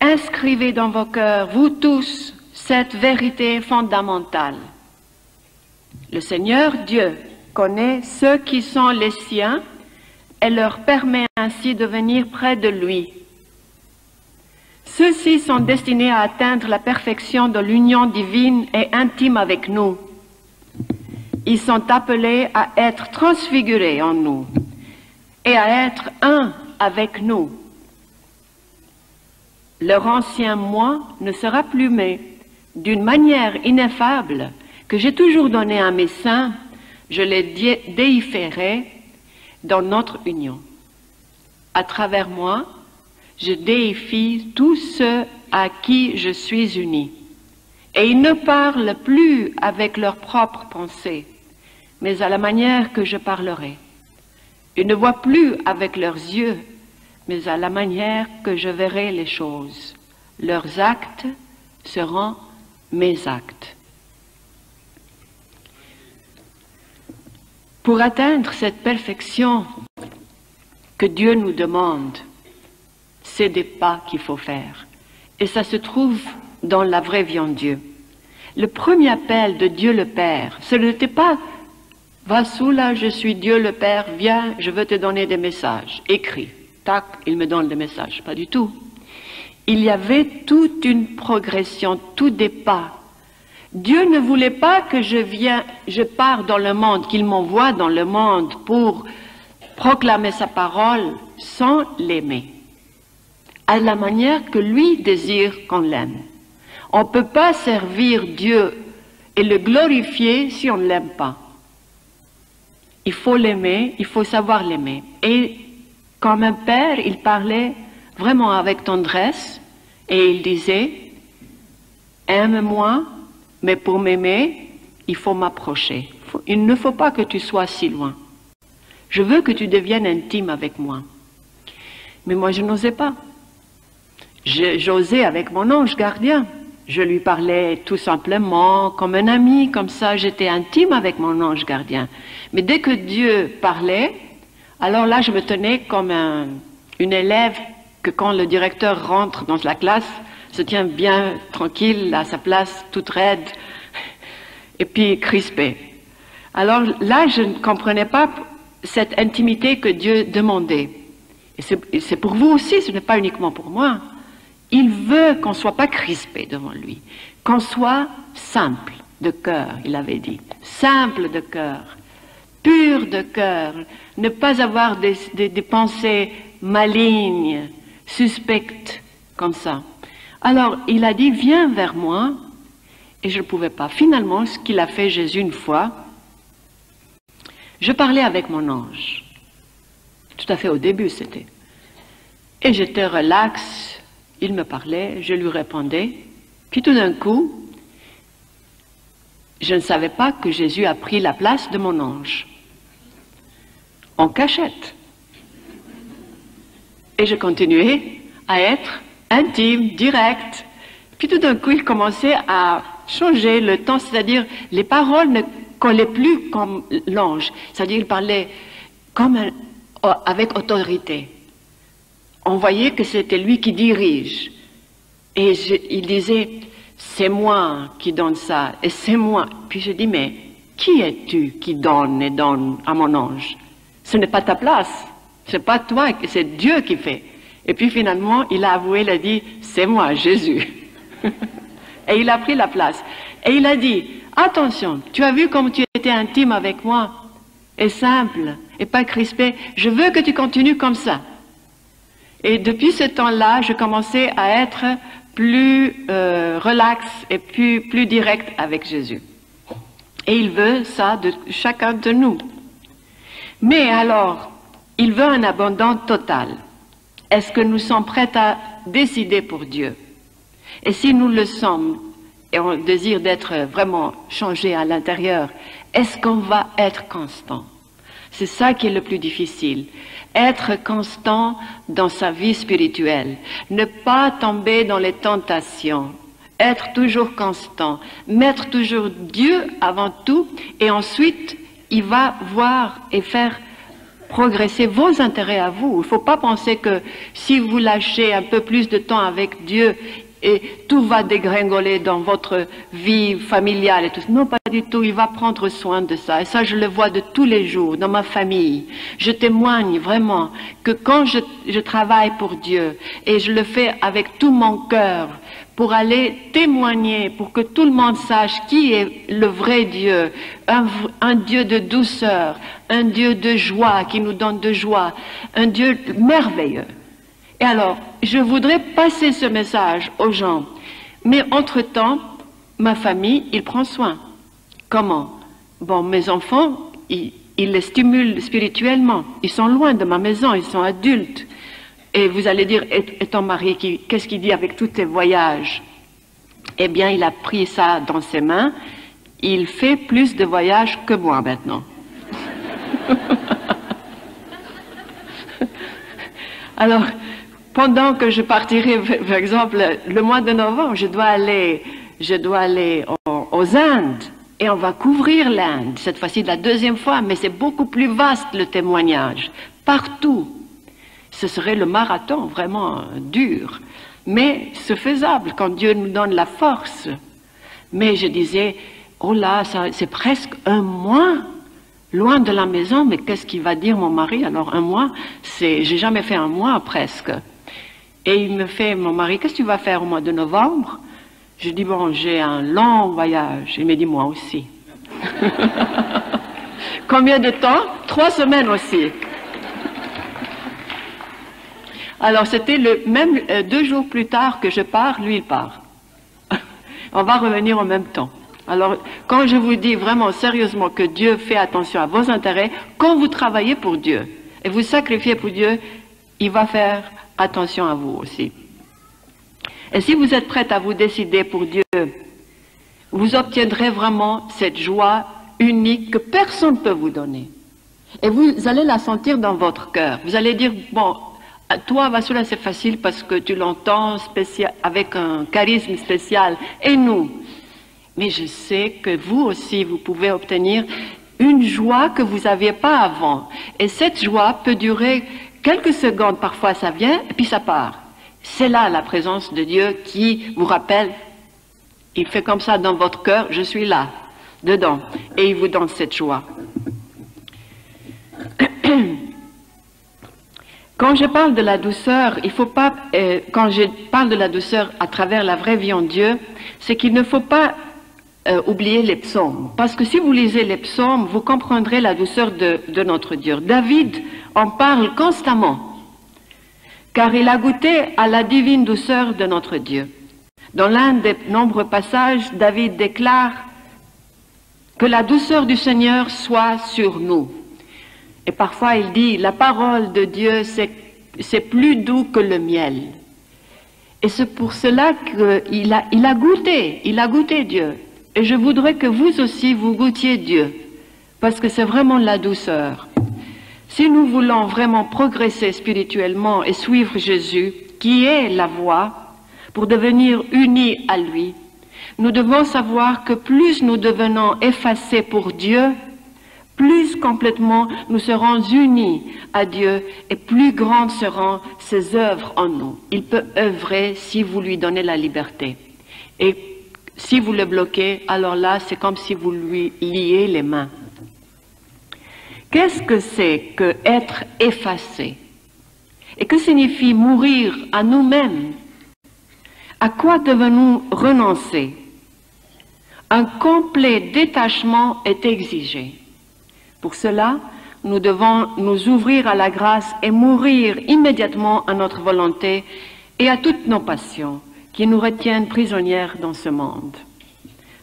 Inscrivez dans vos cœurs, vous tous, cette vérité fondamentale. Le Seigneur Dieu connaît ceux qui sont les siens et leur permet ainsi de venir près de lui. Ceux-ci sont destinés à atteindre la perfection de l'union divine et intime avec nous. Ils sont appelés à être transfigurés en nous et à être un avec nous. Leur ancien moi ne sera plus, mais d'une manière ineffable que j'ai toujours donnée à mes saints, je les déifierai dans notre union. À travers moi, je déifie tous ceux à qui je suis uni. Et ils ne parlent plus avec leurs propres pensées, mais à la manière que je parlerai. Ils ne voient plus avec leurs yeux, mais à la manière que je verrai les choses. Leurs actes seront mes actes. Pour atteindre cette perfection que Dieu nous demande, c'est des pas qu'il faut faire. Et ça se trouve dans la vraie vie en Dieu. Le premier appel de Dieu le Père, ce n'était pas « Va-sous là, je suis Dieu le Père, viens, je veux te donner des messages. » Écris. Tac, il me donne des messages. Pas du tout. Il y avait toute une progression, tous des pas. Dieu ne voulait pas que je pars dans le monde, qu'il m'envoie dans le monde pour proclamer sa parole sans l'aimer, à la manière que lui désire qu'on l'aime. On ne peut pas servir Dieu et le glorifier si on ne l'aime pas. Il faut l'aimer, il faut savoir l'aimer. Et comme un père, il parlait vraiment avec tendresse et il disait « Aime-moi, mais pour m'aimer, il faut m'approcher. Il ne faut pas que tu sois si loin. Je veux que tu deviennes intime avec moi. » Mais moi, je n'osais pas. J'osais avec mon ange gardien. Je lui parlais tout simplement comme un ami, comme ça, j'étais intime avec mon ange gardien. Mais dès que Dieu parlait, alors là, je me tenais comme une élève que quand le directeur rentre dans la classe, se tient bien tranquille à sa place, toute raide, et puis crispée. Alors là, je ne comprenais pas cette intimité que Dieu demandait. Et c'est pour vous aussi, ce n'est pas uniquement pour moi. Il veut qu'on ne soit pas crispé devant lui, qu'on soit simple de cœur, il avait dit. Simple de cœur, pur de cœur, ne pas avoir des pensées malignes, suspectes, comme ça. Alors, il a dit, viens vers moi, et je ne pouvais pas. Finalement, ce qu'il a fait Jésus une fois, je parlais avec mon ange. Tout à fait au début, c'était. Et j'étais relax, il me parlait, je lui répondais. Puis tout d'un coup, je ne savais pas que Jésus a pris la place de mon ange, en cachette. Et je continuais à être intime, direct. Puis tout d'un coup, il commençait à changer le temps, c'est-à-dire les paroles ne collaient plus comme l'ange. C'est-à-dire il parlait comme avec autorité. On voyait que c'était lui qui dirige. Et il disait, c'est moi qui donne ça, et c'est moi. Puis je dis, mais qui es-tu qui donne et donne à mon ange? Ce n'est pas ta place. C'est pas toi, c'est Dieu qui fait. Et puis finalement, il a avoué, il a dit, c'est moi, Jésus. Et il a pris la place. Et il a dit, attention, tu as vu comme tu étais intime avec moi, et simple, et pas crispé. Je veux que tu continues comme ça. Et depuis ce temps-là, je commençais à être plus relax et plus direct avec Jésus. Et il veut ça de chacun de nous. Mais alors, il veut un abandon total. Est-ce que nous sommes prêts à décider pour Dieu? Et si nous le sommes, et on désire d'être vraiment changé à l'intérieur, est-ce qu'on va être constant? C'est ça qui est le plus difficile. Être constant dans sa vie spirituelle. Ne pas tomber dans les tentations. Être toujours constant. Mettre toujours Dieu avant tout. Et ensuite, il va voir et faire progresser vos intérêts à vous. Il ne faut pas penser que si vous lâchez un peu plus de temps avec Dieu, et tout va dégringoler dans votre vie familiale et tout. Non, pas du tout. Il va prendre soin de ça. Et ça, je le vois de tous les jours dans ma famille. Je témoigne vraiment que quand je travaille pour Dieu, et je le fais avec tout mon cœur, pour aller témoigner, pour que tout le monde sache qui est le vrai Dieu, un Dieu de douceur, un Dieu de joie, qui nous donne de joie, un Dieu merveilleux. Et alors, je voudrais passer ce message aux gens. Mais entre-temps, ma famille, il prend soin. Comment? Bon, mes enfants, ils les stimulent spirituellement. Ils sont loin de ma maison, ils sont adultes. Et vous allez dire, et ton mari, qu'est-ce qu'il dit avec tous tes voyages? Eh bien, il a pris ça dans ses mains. Il fait plus de voyages que moi maintenant. Alors, pendant que je partirai, par exemple, le mois de novembre, je dois aller aux Indes, et on va couvrir l'Inde, cette fois-ci la deuxième fois, mais c'est beaucoup plus vaste le témoignage, partout. Ce serait le marathon, vraiment dur, mais c'est faisable quand Dieu nous donne la force. Mais je disais, oh là, c'est presque un mois, loin de la maison, mais qu'est-ce qu'il va dire mon mari? Alors un mois, j'ai jamais fait un mois presque. Et il me fait, mon mari, qu'est-ce que tu vas faire au mois de novembre? Je dis, bon, j'ai un long voyage. Il me dit, moi aussi. Combien de temps? 3 semaines aussi. Alors, c'était même 2 jours plus tard que je pars, lui, il part. On va revenir en même temps. Alors, quand je vous dis vraiment sérieusement que Dieu fait attention à vos intérêts, quand vous travaillez pour Dieu et vous sacrifiez pour Dieu, il va faire attention à vous aussi. Et si vous êtes prête à vous décider pour Dieu, vous obtiendrez vraiment cette joie unique que personne ne peut vous donner. Et vous allez la sentir dans votre cœur. Vous allez dire, bon, toi, Vasula, c'est facile parce que tu l'entends avec un charisme spécial. Et nous? Mais je sais que vous aussi, vous pouvez obtenir une joie que vous n'aviez pas avant. Et cette joie peut durer quelques secondes, parfois ça vient, et puis ça part. C'est là la présence de Dieu qui vous rappelle, il fait comme ça dans votre cœur, je suis là, dedans, et il vous donne cette joie. Quand je parle de la douceur, il faut pas, quand je parle de la douceur à travers la vraie vie en Dieu, c'est qu'il ne faut pas oublier les psaumes. Parce que si vous lisez les psaumes, vous comprendrez la douceur de notre Dieu. David en parle constamment, car il a goûté à la divine douceur de notre Dieu. Dans l'un des nombreux passages, David déclare que la douceur du Seigneur soit sur nous. Et parfois il dit, la parole de Dieu, c'est plus doux que le miel. Et c'est pour cela qu'il a goûté Dieu. Et je voudrais que vous aussi, vous goûtiez Dieu, parce que c'est vraiment la douceur. Si nous voulons vraiment progresser spirituellement et suivre Jésus, qui est la voie, pour devenir unis à lui, nous devons savoir que plus nous devenons effacés pour Dieu, plus complètement nous serons unis à Dieu et plus grandes seront ses œuvres en nous. Il peut œuvrer si vous lui donnez la liberté. Et si vous le bloquez, alors là, c'est comme si vous lui liez les mains. Qu'est-ce que c'est que être effacé? Et que signifie mourir à nous-mêmes? À quoi devons-nous renoncer? Un complet détachement est exigé. Pour cela, nous devons nous ouvrir à la grâce et mourir immédiatement à notre volonté et à toutes nos passions qui nous retiennent prisonnières dans ce monde.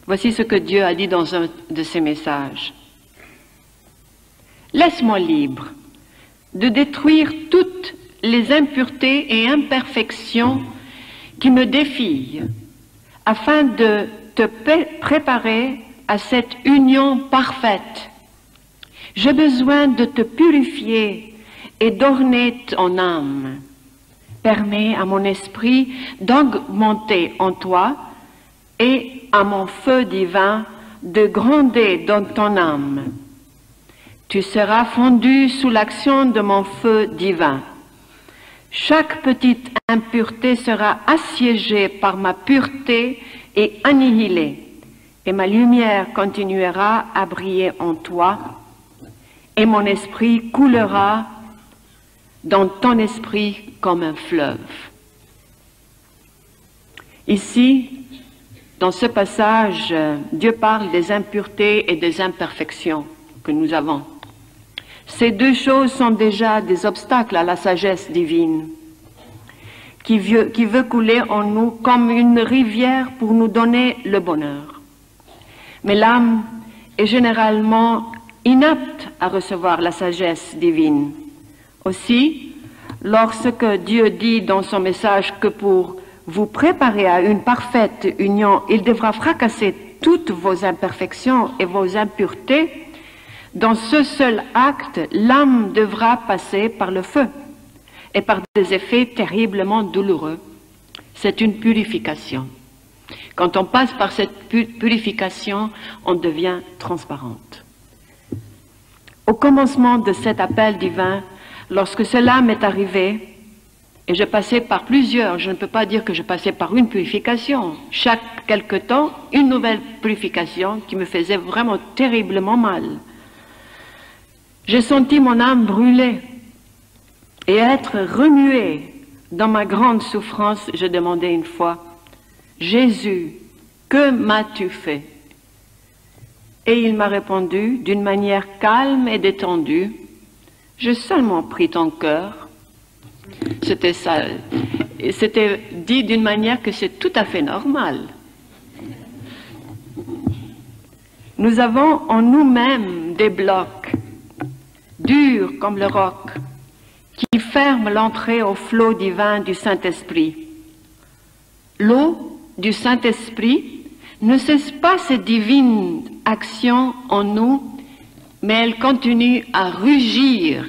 Voici ce que Dieu a dit dans un de ses messages. Laisse-moi libre de détruire toutes les impuretés et imperfections qui me défient, afin de te préparer à cette union parfaite. J'ai besoin de te purifier et d'orner ton âme. Permets à mon esprit d'augmenter en toi et à mon feu divin de gronder dans ton âme. Tu seras fondu sous l'action de mon feu divin. Chaque petite impureté sera assiégée par ma pureté et annihilée, et ma lumière continuera à briller en toi, et mon esprit coulera dans ton esprit comme un fleuve. Ici, dans ce passage, Dieu parle des impuretés et des imperfections que nous avons. Ces deux choses sont déjà des obstacles à la sagesse divine, qui veut couler en nous comme une rivière pour nous donner le bonheur. Mais l'âme est généralement inapte à recevoir la sagesse divine. Aussi, lorsque Dieu dit dans son message que pour vous préparer à une parfaite union, il devra fracasser toutes vos imperfections et vos impuretés, dans ce seul acte, l'âme devra passer par le feu et par des effets terriblement douloureux. C'est une purification. Quand on passe par cette purification, on devient transparente. Au commencement de cet appel divin, lorsque cela m'est arrivé, et je passais par plusieurs, je ne peux pas dire que je passais par une purification. Chaque quelque temps, une nouvelle purification qui me faisait vraiment terriblement mal. J'ai senti mon âme brûler et être remuée. Dans ma grande souffrance, je demandais une fois, « Jésus, que m'as-tu fait ?» Et il m'a répondu d'une manière calme et détendue, « J'ai seulement pris ton cœur. » C'était ça. C'était dit d'une manière que c'est tout à fait normal. Nous avons en nous-mêmes des blocs durs comme le roc, qui ferment l'entrée au flot divin du Saint-Esprit. L'eau du Saint-Esprit ne cesse pas cette divine action en nous, mais elle continue à rugir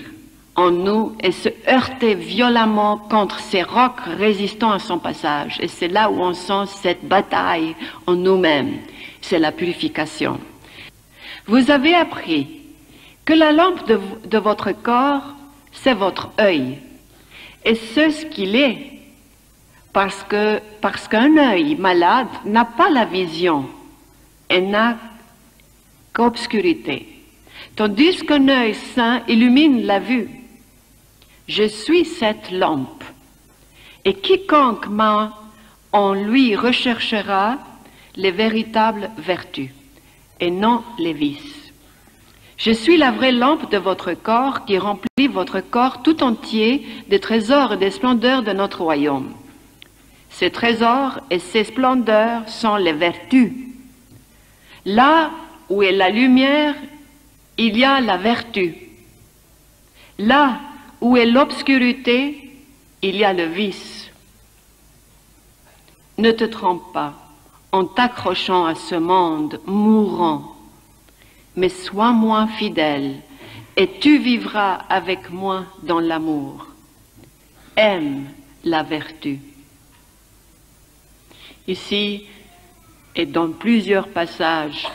en nous et se heurter violemment contre ces rocs résistants à son passage. Et c'est là où on sent cette bataille en nous-mêmes. C'est la purification. Vous avez appris que la lampe de votre corps, c'est votre œil. Et c'est ce qu'il est, parce qu'un œil malade n'a pas la vision, et n'a qu'obscurité. Tandis qu'un œil sain illumine la vue. Je suis cette lampe, et quiconque m'a en lui recherchera les véritables vertus, et non les vices. Je suis la vraie lampe de votre corps qui remplit votre corps tout entier des trésors et des splendeurs de notre royaume. Ces trésors et ces splendeurs sont les vertus. Là où est la lumière, il y a la vertu. Là où est l'obscurité, il y a le vice. Ne te trompe pas en t'accrochant à ce monde mourant, mais sois-moi fidèle, et tu vivras avec moi dans l'amour. Aime la vertu. Ici, et dans plusieurs passages,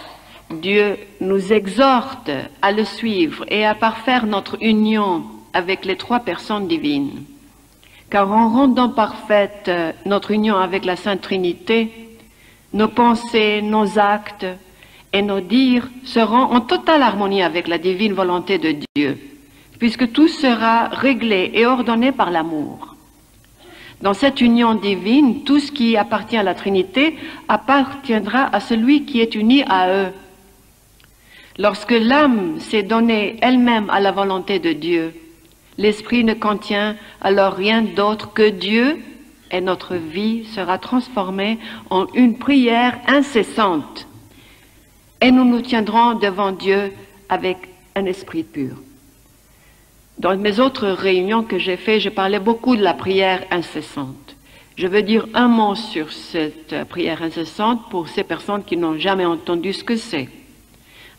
Dieu nous exhorte à le suivre et à parfaire notre union avec les trois personnes divines. Car en rendant parfaite notre union avec la Sainte Trinité, nos pensées, nos actes et nos dires seront en totale harmonie avec la divine volonté de Dieu, puisque tout sera réglé et ordonné par l'amour. Dans cette union divine, tout ce qui appartient à la Trinité appartiendra à celui qui est uni à eux. Lorsque l'âme s'est donnée elle-même à la volonté de Dieu, l'esprit ne contient alors rien d'autre que Dieu, et notre vie sera transformée en une prière incessante. Et nous nous tiendrons devant Dieu avec un esprit pur. Dans mes autres réunions que j'ai faites, je parlais beaucoup de la prière incessante. Je veux dire un mot sur cette prière incessante pour ces personnes qui n'ont jamais entendu ce que c'est.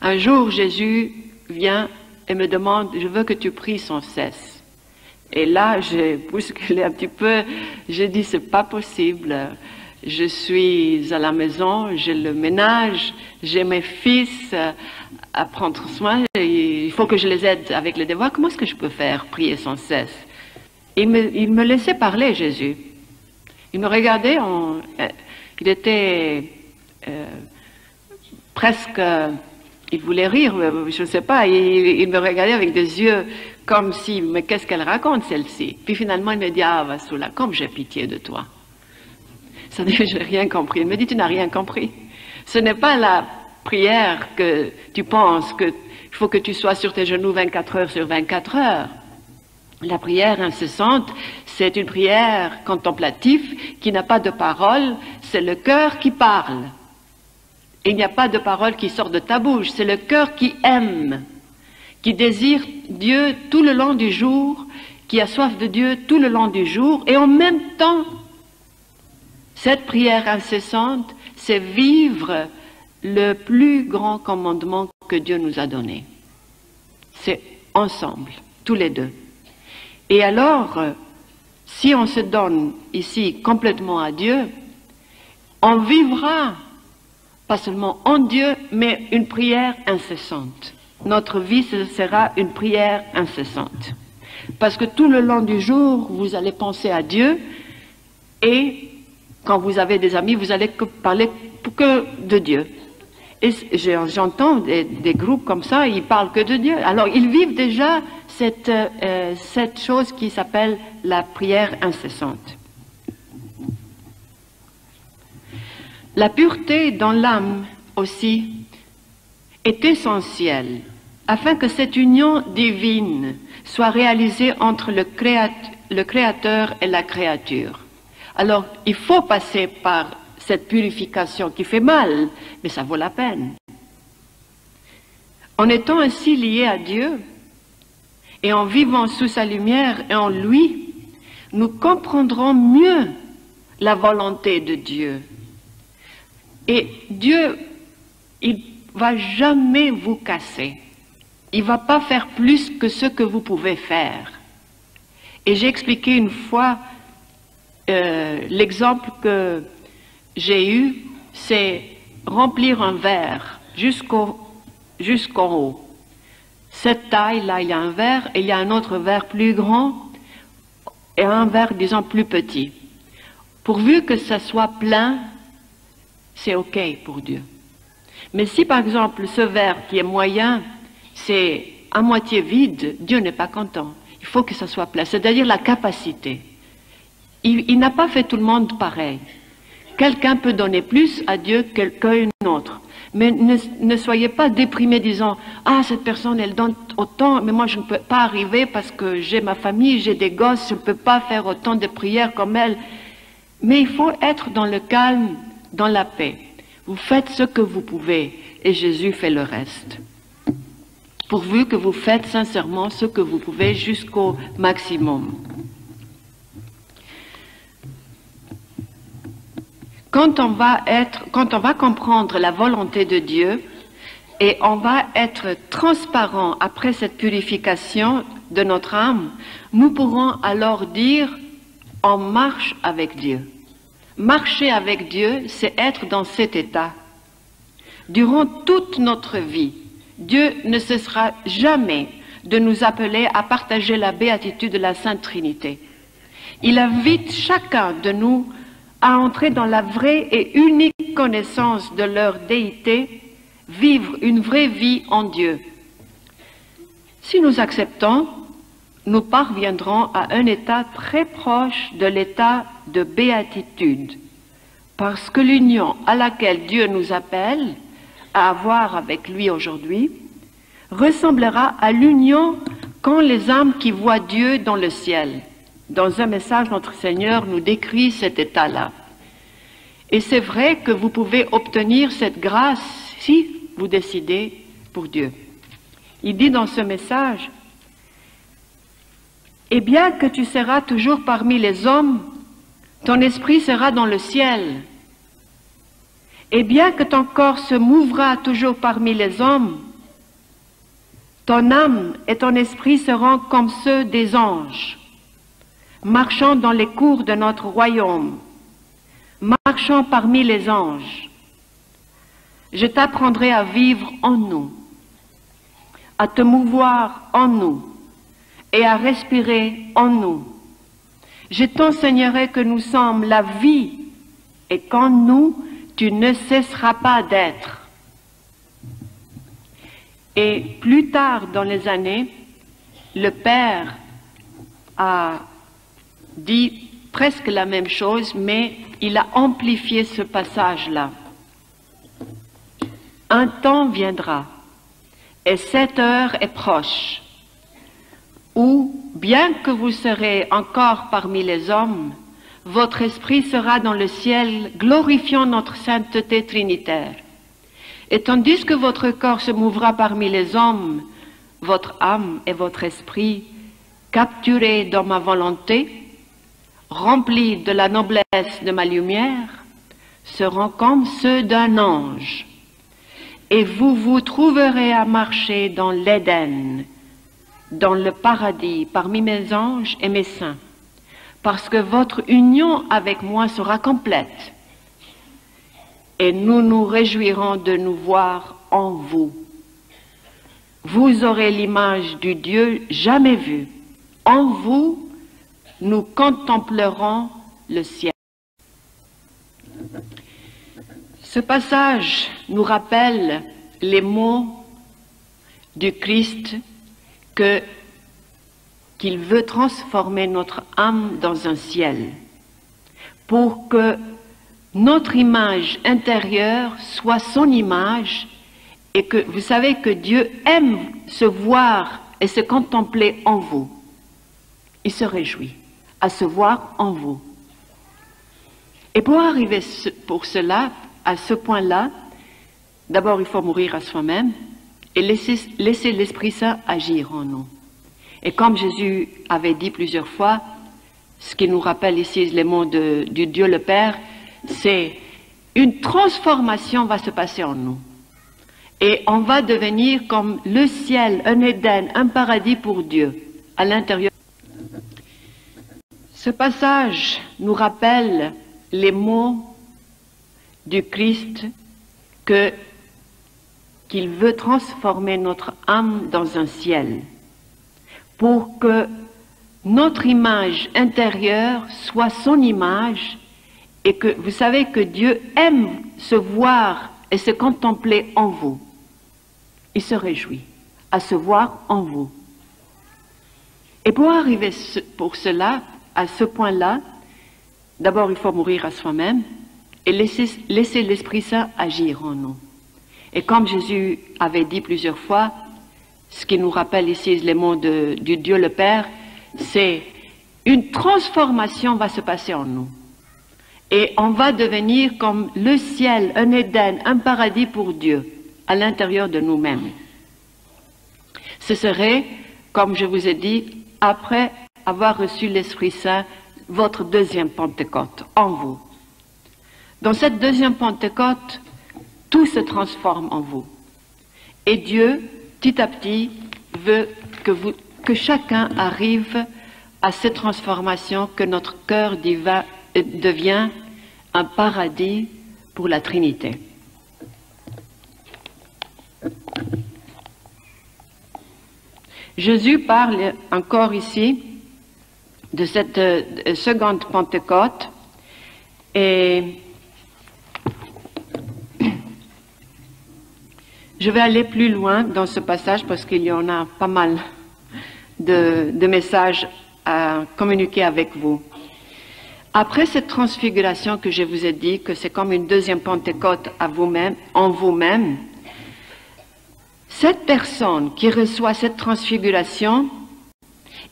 Un jour, Jésus vient et me demande, je veux que tu pries sans cesse. Et là, j'ai bousculé un petit peu, j'ai dit, c'est pas possible. Je suis à la maison, j'ai le ménage, j'ai mes fils à prendre soin, il faut que je les aide avec les devoirs. Comment est-ce que je peux faire prier sans cesse? Il me laissait parler, Jésus. Il me regardait, il était presque, il voulait rire, je ne sais pas, il me regardait avec des yeux comme si, mais qu'est-ce qu'elle raconte celle-ci? Puis finalement il me dit, ah Vasula, comme j'ai pitié de toi. Ça dit, j'ai rien compris. Il me dit, tu n'as rien compris. Ce n'est pas la prière que tu penses qu'il faut que tu sois sur tes genoux 24 heures sur 24 heures. La prière incessante, c'est une prière contemplative qui n'a pas de parole, c'est le cœur qui parle. Il n'y a pas de parole qui sort de ta bouche, c'est le cœur qui aime, qui désire Dieu tout le long du jour, qui a soif de Dieu tout le long du jour, et en même temps, cette prière incessante, c'est vivre le plus grand commandement que Dieu nous a donné. C'est ensemble, tous les deux. Et alors, si on se donne ici complètement à Dieu, on vivra, pas seulement en Dieu, mais une prière incessante. Notre vie, ce sera une prière incessante. Parce que tout le long du jour, vous allez penser à Dieu et quand vous avez des amis, vous allez parler que de Dieu. Et j'entends des groupes comme ça, ils parlent que de Dieu. Alors, ils vivent déjà cette chose qui s'appelle la prière incessante. La pureté dans l'âme aussi est essentielle afin que cette union divine soit réalisée entre le Créateur et la créature. Alors, il faut passer par cette purification qui fait mal, mais ça vaut la peine. En étant ainsi liés à Dieu, et en vivant sous sa lumière et en lui, nous comprendrons mieux la volonté de Dieu. Et Dieu, il ne va jamais vous casser. Il ne va pas faire plus que ce que vous pouvez faire. Et j'ai expliqué une fois, l'exemple que j'ai eu, c'est remplir un verre jusqu'en haut. Cette taille-là, il y a un verre, et il y a un autre verre plus grand, et un verre, disons, plus petit. Pourvu que ça soit plein, c'est OK pour Dieu. Mais si, par exemple, ce verre qui est moyen, c'est à moitié vide, Dieu n'est pas content. Il faut que ça soit plein, c'est-à-dire la capacité. Il n'a pas fait tout le monde pareil. Quelqu'un peut donner plus à Dieu qu'un autre. Mais ne soyez pas déprimés disant « Ah, cette personne, elle donne autant, mais moi je ne peux pas arriver parce que j'ai ma famille, j'ai des gosses, je ne peux pas faire autant de prières comme elle. » Mais il faut être dans le calme, dans la paix. Vous faites ce que vous pouvez et Jésus fait le reste. Pourvu que vous faites sincèrement ce que vous pouvez jusqu'au maximum. Quand on va comprendre la volonté de Dieu et on va être transparent après cette purification de notre âme, nous pourrons alors dire on marche avec Dieu. Marcher avec Dieu, c'est être dans cet état. Durant toute notre vie, Dieu ne cessera jamais de nous appeler à partager la béatitude de la Sainte Trinité. Il invite chacun de nous à entrer dans la vraie et unique connaissance de leur déité vivre une vraie vie en Dieu. Si nous acceptons, nous parviendrons à un état très proche de l'état de béatitude, parce que l'union à laquelle Dieu nous appelle à avoir avec lui aujourd'hui ressemblera à l'union qu'ont les âmes qui voient Dieu dans le ciel. Dans un message, notre Seigneur nous décrit cet état-là. Et c'est vrai que vous pouvez obtenir cette grâce si vous décidez pour Dieu. Il dit dans ce message, « Et bien que tu seras toujours parmi les hommes, ton esprit sera dans le ciel. Et bien que ton corps se mouvra toujours parmi les hommes, ton âme et ton esprit seront comme ceux des anges, marchant dans les cours de notre royaume, marchant parmi les anges. Je t'apprendrai à vivre en nous, à te mouvoir en nous et à respirer en nous. Je t'enseignerai que nous sommes la vie et qu'en nous, tu ne cesseras pas d'être. » Et plus tard dans les années, le Père a dit presque la même chose, mais il a amplifié ce passage-là. Un temps viendra, et cette heure est proche, où, bien que vous serez encore parmi les hommes, votre esprit sera dans le ciel, glorifiant notre sainteté trinitaire. Et tandis que votre corps se mouvra parmi les hommes, votre âme et votre esprit, capturés dans ma volonté, remplis de la noblesse de ma lumière, seront comme ceux d'un ange. Et vous vous trouverez à marcher dans l'Éden, dans le paradis, parmi mes anges et mes saints, parce que votre union avec moi sera complète. Et nous nous réjouirons de nous voir en vous. Vous aurez l'image du Dieu jamais vu. En vous, nous contemplerons le ciel. Ce passage nous rappelle les mots du Christ qu'il veut transformer notre âme dans un ciel pour que notre image intérieure soit son image et que vous savez que Dieu aime se voir et se contempler en vous. Il se réjouit à se voir en vous. Et pour arriver pour cela, à ce point-là, d'abord il faut mourir à soi-même et laisser l'Esprit Saint agir en nous. Et comme Jésus avait dit plusieurs fois, ce qui nous rappelle ici les mots du Dieu le Père, c'est une transformation va se passer en nous. Et on va devenir comme le ciel, un Éden, un paradis pour Dieu, à l'intérieur. Ce passage nous rappelle les mots du Christ qu'il veut transformer notre âme dans un ciel, pour que notre image intérieure soit son image, et que vous savez que Dieu aime se voir et se contempler en vous. Il se réjouit à se voir en vous. Et pour arriver pour cela, à ce point-là, d'abord il faut mourir à soi-même et laisser l'Esprit Saint agir en nous. Et comme Jésus avait dit plusieurs fois, ce qui nous rappelle ici les mots du Dieu le Père, c'est une transformation va se passer en nous. Et on va devenir comme le ciel, un Éden, un paradis pour Dieu, à l'intérieur de nous-mêmes. Ce serait, comme je vous ai dit, après avoir reçu l'Esprit Saint, votre deuxième Pentecôte en vous. Dans cette deuxième Pentecôte, tout se transforme en vous. Et Dieu, petit à petit, veut que chacun arrive à cette transformation, que notre cœur divin devient un paradis pour la Trinité. Jésus parle encore ici de cette seconde Pentecôte et Je vais aller plus loin dans ce passage parce qu'il y en a pas mal de messages à communiquer avec vous. Après cette transfiguration que je vous ai dit, que c'est comme une deuxième Pentecôte à vous-même, en vous-même, cette personne qui reçoit cette transfiguration,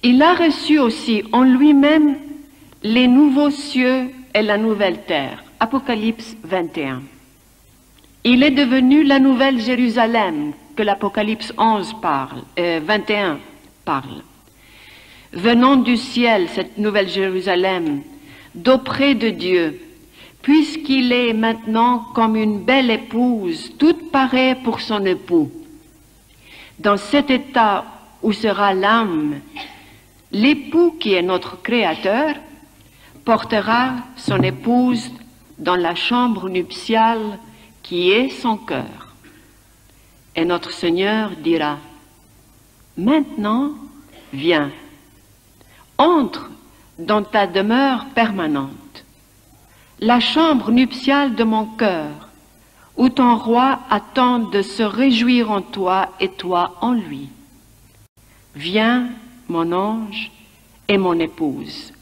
il a reçu aussi en lui-même les nouveaux cieux et la nouvelle terre. Apocalypse 21. Il est devenu la nouvelle Jérusalem que l'Apocalypse 21 parle. Venant du ciel, cette nouvelle Jérusalem, d'auprès de Dieu, puisqu'il est maintenant comme une belle épouse, toute parée pour son époux. Dans cet état où sera l'âme, l'époux qui est notre Créateur portera son épouse dans la chambre nuptiale qui est son cœur. Et notre Seigneur dira, « Maintenant, viens, entre dans ta demeure permanente, la chambre nuptiale de mon cœur, où ton roi attend de se réjouir en toi et toi en lui. Viens, mon ange et mon épouse,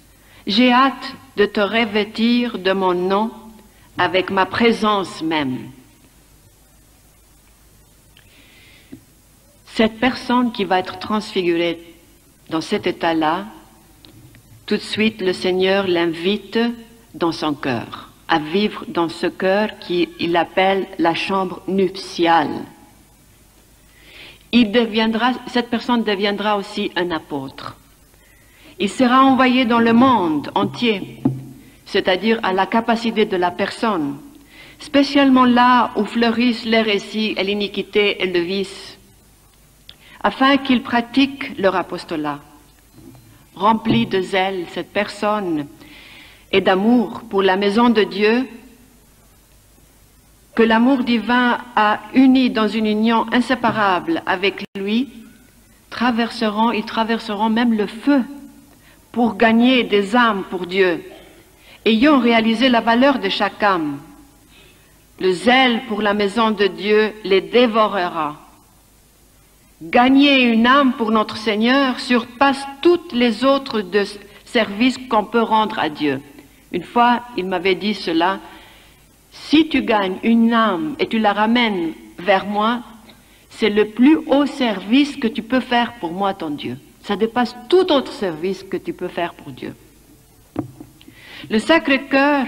j'ai hâte de te revêtir de mon nom avec ma présence même. » Cette personne qui va être transfigurée dans cet état-là, tout de suite, le Seigneur l'invite dans son cœur, à vivre dans ce cœur qu'il appelle la chambre nuptiale. Cette personne deviendra aussi un apôtre. Il sera envoyé dans le monde entier, c'est-à-dire à la capacité de la personne, spécialement là où fleurissent l'hérésie et l'iniquité et le vice, afin qu'ils pratiquent leur apostolat. Remplie de zèle, cette personne, et d'amour pour la maison de Dieu, que l'amour divin a uni dans une union inséparable avec lui, ils traverseront même le feu pour gagner des âmes pour Dieu, ayant réalisé la valeur de chaque âme. Le zèle pour la maison de Dieu les dévorera. Gagner une âme pour notre Seigneur surpasse toutes les autres services qu'on peut rendre à Dieu. Une fois, il m'avait dit cela, si tu gagnes une âme et tu la ramènes vers moi, c'est le plus haut service que tu peux faire pour moi, ton Dieu. Ça dépasse tout autre service que tu peux faire pour Dieu. Le Sacré-Cœur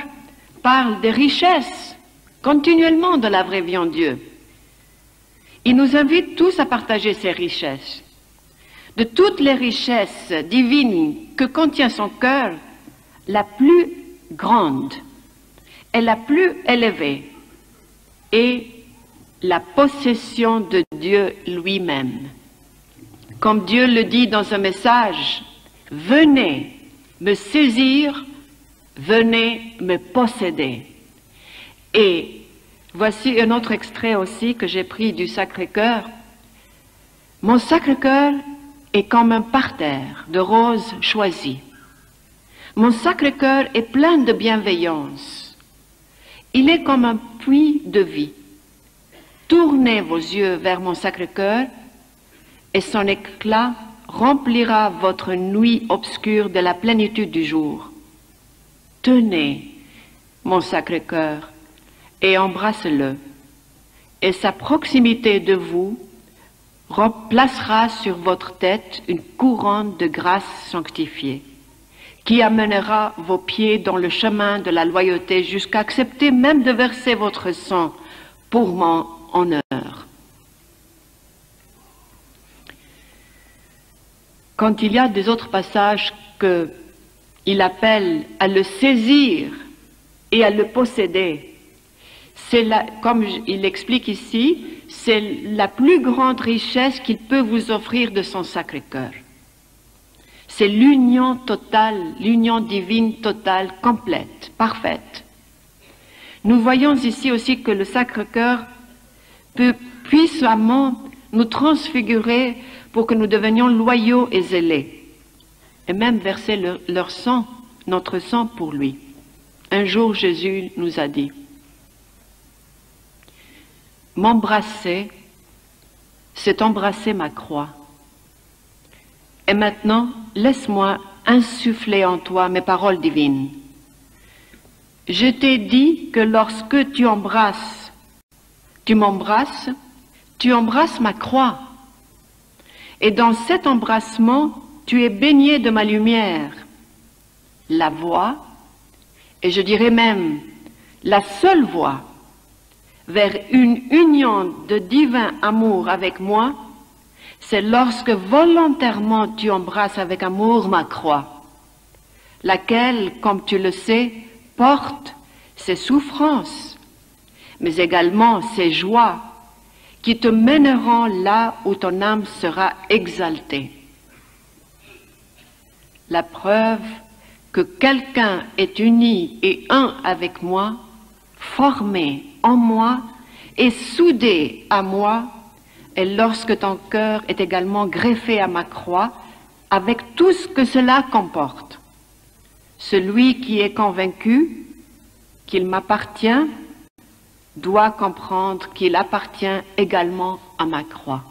parle des richesses continuellement de la vraie vie en Dieu. Il nous invite tous à partager ces richesses. De toutes les richesses divines que contient son cœur, la plus grande et la plus élevée est la possession de Dieu lui-même. Comme Dieu le dit dans un message, « Venez me saisir, venez me posséder. » Et voici un autre extrait aussi que j'ai pris du Sacré-Cœur. Mon Sacré-Cœur est comme un parterre de roses choisies. Mon Sacré-Cœur est plein de bienveillance. Il est comme un puits de vie. Tournez vos yeux vers mon Sacré-Cœur et son éclat remplira votre nuit obscure de la plénitude du jour. Tenez mon Sacré-Cœur et embrasse-le, et sa proximité de vous placera sur votre tête une couronne de grâce sanctifiée, qui amènera vos pieds dans le chemin de la loyauté jusqu'à accepter même de verser votre sang pour mon honneur. Quand il y a des autres passages qu'il appelle à le saisir et à le posséder, comme il explique ici, c'est la plus grande richesse qu'il peut vous offrir de son Sacré-Cœur. C'est l'union totale, l'union divine totale, complète, parfaite. Nous voyons ici aussi que le Sacré-Cœur peut puissamment nous transfigurer pour que nous devenions loyaux et zélés, et même verser leur sang, notre sang pour lui. Un jour, Jésus nous a dit, « M'embrasser c'est embrasser ma croix. Et maintenant, laisse-moi insuffler en toi mes paroles divines. Je t'ai dit que lorsque tu m'embrasses ma croix. Et dans cet embrassement, tu es baigné de ma lumière, la voie, et je dirais même la seule voie vers une union de divin amour avec moi, c'est lorsque volontairement tu embrasses avec amour ma croix, laquelle, comme tu le sais, porte ses souffrances, mais également ses joies, qui te mèneront là où ton âme sera exaltée. La preuve que quelqu'un est uni et un avec moi, formé en moi et soudé à moi, et lorsque ton cœur est également greffé à ma croix, avec tout ce que cela comporte. Celui qui est convaincu qu'il m'appartient doit comprendre qu'il appartient également à ma croix.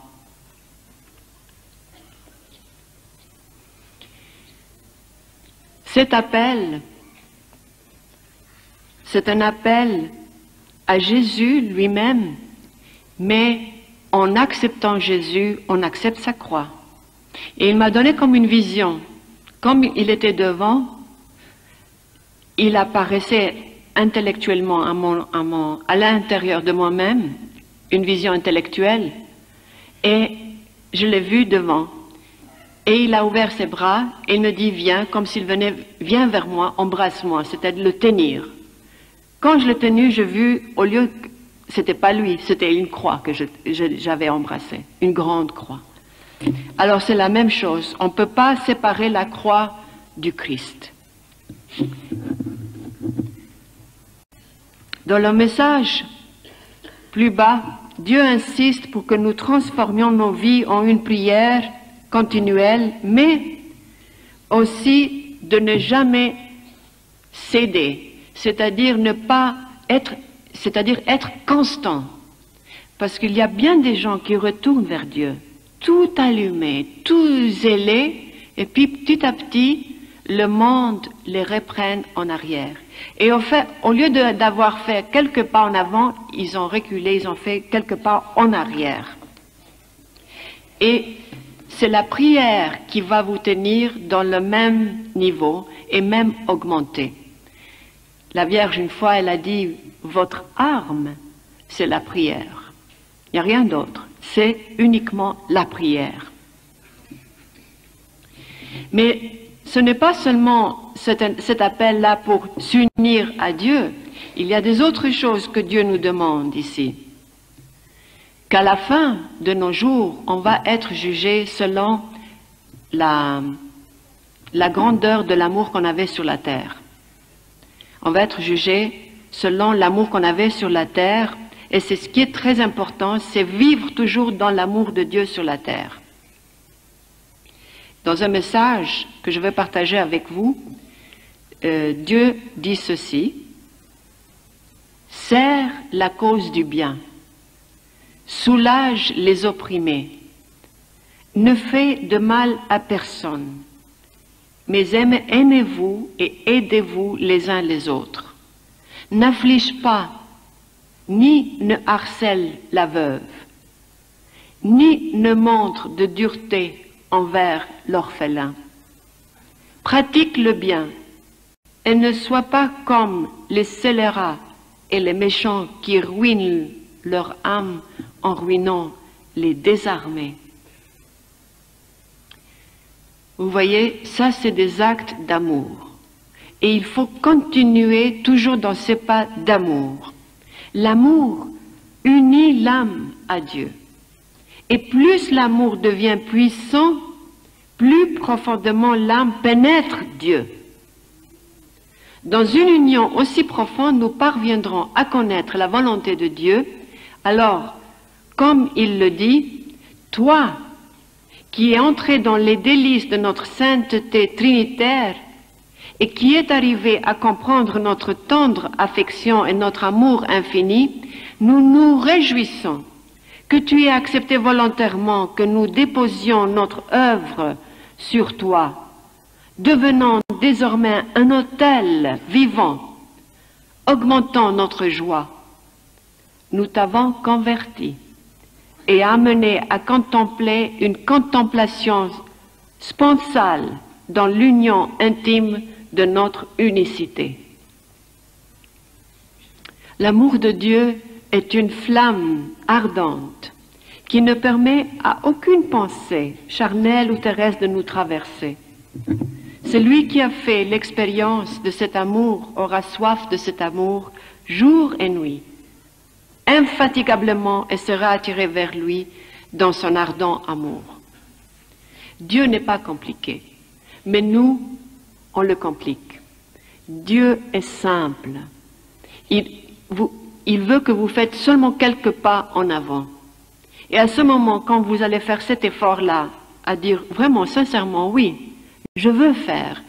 Cet appel, c'est un appel à Jésus lui-même, mais en acceptant Jésus, on accepte sa croix. Et il m'a donné comme une vision. Comme il était devant, il apparaissait intellectuellement à l'intérieur de moi-même, une vision intellectuelle, et je l'ai vu devant. Et il a ouvert ses bras, et il me dit, viens, comme s'il venait, viens vers moi, embrasse-moi, c'était de le tenir. Quand je l'ai tenu, j'ai vu, au lieu, c'était pas lui, c'était une croix que j'avais embrassée, une grande croix. Alors c'est la même chose, on ne peut pas séparer la croix du Christ. Dans le message plus bas, Dieu insiste pour que nous transformions nos vies en une prière continuelle, mais aussi de ne jamais céder, c'est-à-dire être constant. Parce qu'il y a bien des gens qui retournent vers Dieu, tout allumés, tout zélés, et puis petit à petit, le monde les reprenne en arrière. Et au lieu d'avoir fait quelques pas en avant, ils ont reculé, ils ont fait quelques pas en arrière. Et c'est la prière qui va vous tenir dans le même niveau et même augmenter. La Vierge, une fois, elle a dit, votre arme, c'est la prière. Il n'y a rien d'autre, c'est uniquement la prière. Mais ce n'est pas seulement cet appel-là pour s'unir à Dieu. Il y a des autres choses que Dieu nous demande ici. Qu'à la fin de nos jours, on va être jugé selon la grandeur de l'amour qu'on avait sur la terre. On va être jugé selon l'amour qu'on avait sur la terre, et c'est ce qui est très important, c'est vivre toujours dans l'amour de Dieu sur la terre. Dans un message que je vais partager avec vous, Dieu dit ceci, « Sers la cause du bien, soulage les opprimés, ne fais de mal à personne, mais aimez-vous et aidez-vous les uns les autres. N'afflige pas, ni ne harcèle la veuve, ni ne montre de dureté envers l'orphelin. Pratique le bien et ne sois pas comme les scélérats et les méchants qui ruinent leur âme en ruinant les désarmés. » Vous voyez, ça c'est des actes d'amour. Et il faut continuer toujours dans ces pas d'amour. L'amour unit l'âme à Dieu. Et plus l'amour devient puissant, plus profondément l'âme pénètre Dieu. Dans une union aussi profonde, nous parviendrons à connaître la volonté de Dieu. Alors, comme il le dit, toi qui es entré dans les délices de notre sainteté trinitaire et qui est arrivé à comprendre notre tendre affection et notre amour infini, nous nous réjouissons que tu aies accepté volontairement que nous déposions notre œuvre sur toi, devenant désormais un autel vivant, augmentant notre joie. Nous t'avons converti et amené à contempler une contemplation sponsale dans l'union intime de notre unicité. L'amour de Dieu est une flamme ardente qui ne permet à aucune pensée charnelle ou terrestre de nous traverser. Celui qui a fait l'expérience de cet amour aura soif de cet amour jour et nuit, infatigablement, et sera attiré vers lui dans son ardent amour. Dieu n'est pas compliqué, mais nous, on le complique. Dieu est simple. Il veut que vous faites seulement quelques pas en avant. Et à ce moment, quand vous allez faire cet effort-là, à dire vraiment, sincèrement, oui, je veux faire,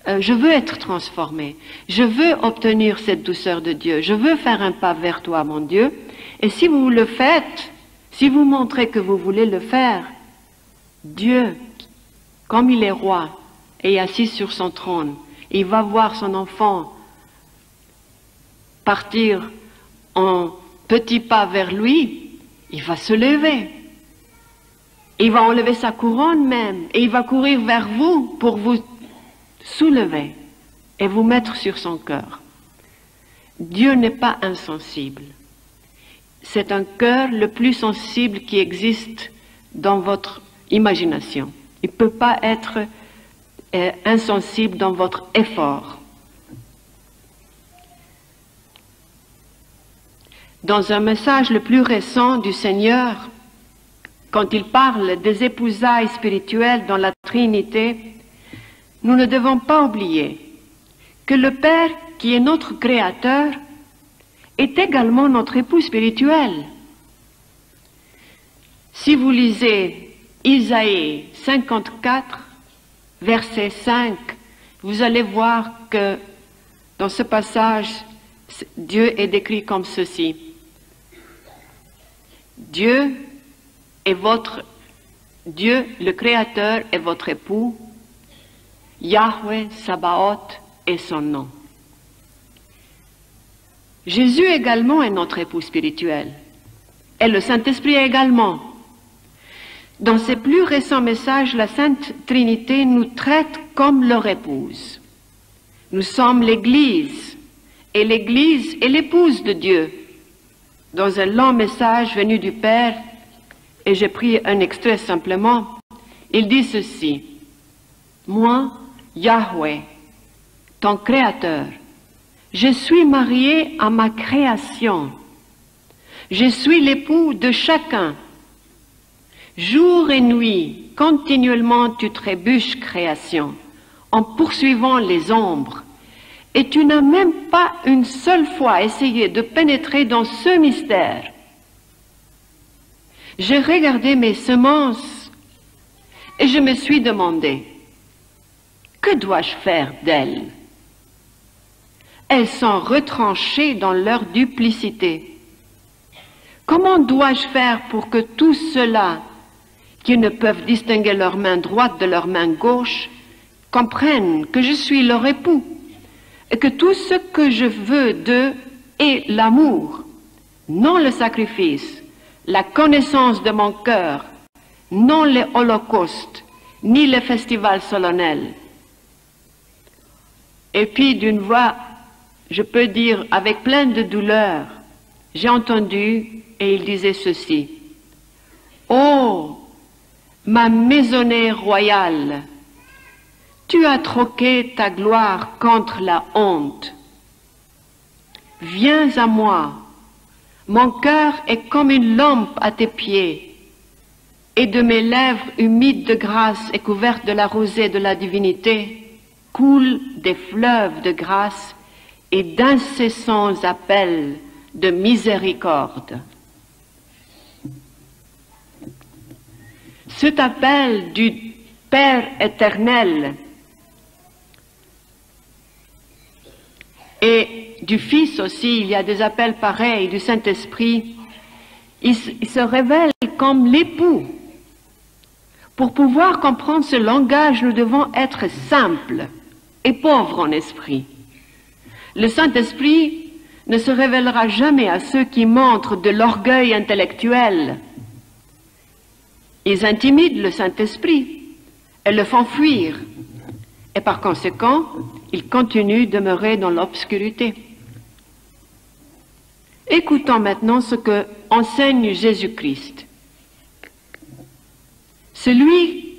je veux être transformé, je veux obtenir cette douceur de Dieu, je veux faire un pas vers toi, mon Dieu. Et si vous le faites, si vous montrez que vous voulez le faire, Dieu, comme il est roi et assis sur son trône, il va voir son enfant partir en petits pas vers lui, il va se lever. Il va enlever sa couronne même, et il va courir vers vous pour vous soulever et vous mettre sur son cœur. Dieu n'est pas insensible. C'est un cœur le plus sensible qui existe dans votre imagination. Il ne peut pas être insensible dans votre effort. Dans un message le plus récent du Seigneur, quand il parle des épousailles spirituelles dans la Trinité, nous ne devons pas oublier que le Père, qui est notre Créateur, est également notre époux spirituel. Si vous lisez Isaïe 54, verset 5, vous allez voir que dans ce passage, Dieu est décrit comme ceci. Dieu, le Créateur, est votre époux. Yahweh Sabaoth est son nom. Jésus également est notre époux spirituel. Et le Saint-Esprit également. Dans ses plus récents messages, la Sainte Trinité nous traite comme leur épouse. Nous sommes l'Église, et l'Église est l'épouse de Dieu. Dans un long message venu du Père, et j'ai pris un extrait simplement, il dit ceci. Moi, Yahweh, ton Créateur, je suis marié à ma création. Je suis l'époux de chacun. Jour et nuit, continuellement tu trébuches création, en poursuivant les ombres, et tu n'as même pas une seule fois essayé de pénétrer dans ce mystère. J'ai regardé mes semences et je me suis demandé, que dois-je faire d'elles? Elles sont retranchées dans leur duplicité. Comment dois-je faire pour que tous ceux-là qui ne peuvent distinguer leur main droite de leur main gauche comprennent que je suis leur époux et que tout ce que je veux d'eux est l'amour, non le sacrifice, la connaissance de mon cœur, non les holocaustes, ni les festivals solennels. Et puis d'une voix, je peux dire avec plein de douleur, j'ai entendu et il disait ceci. Oh, ma maisonnée royale, tu as troqué ta gloire contre la honte. Viens à moi, mon cœur est comme une lampe à tes pieds, et de mes lèvres humides de grâce et couvertes de la rosée de la divinité, coulent des fleuves de grâce et d'incessants appels de miséricorde. Cet appel du Père éternel et du Fils aussi, il y a des appels pareils, du Saint-Esprit, Il se révèle comme l'époux. Pour pouvoir comprendre ce langage, nous devons être simples et pauvres en esprit. Le Saint-Esprit ne se révélera jamais à ceux qui montrent de l'orgueil intellectuel. Ils intimident le Saint-Esprit et le font fuir. Et par conséquent, ils continuent de demeurer dans l'obscurité. Écoutons maintenant ce que enseigne Jésus-Christ. Celui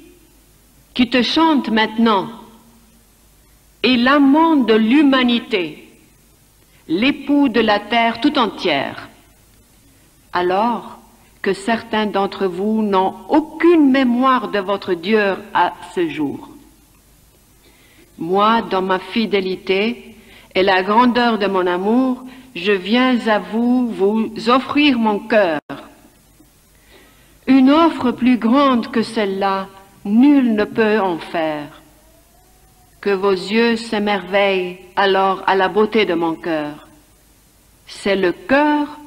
qui te chante maintenant est l'amant de l'humanité, l'époux de la terre tout entière, alors que certains d'entre vous n'ont aucune mémoire de votre Dieu à ce jour. Moi, dans ma fidélité et la grandeur de mon amour, je viens à vous offrir mon cœur. Une offre plus grande que celle-là, nul ne peut en faire. Que vos yeux s'émerveillent alors à la beauté de mon cœur. C'est le cœur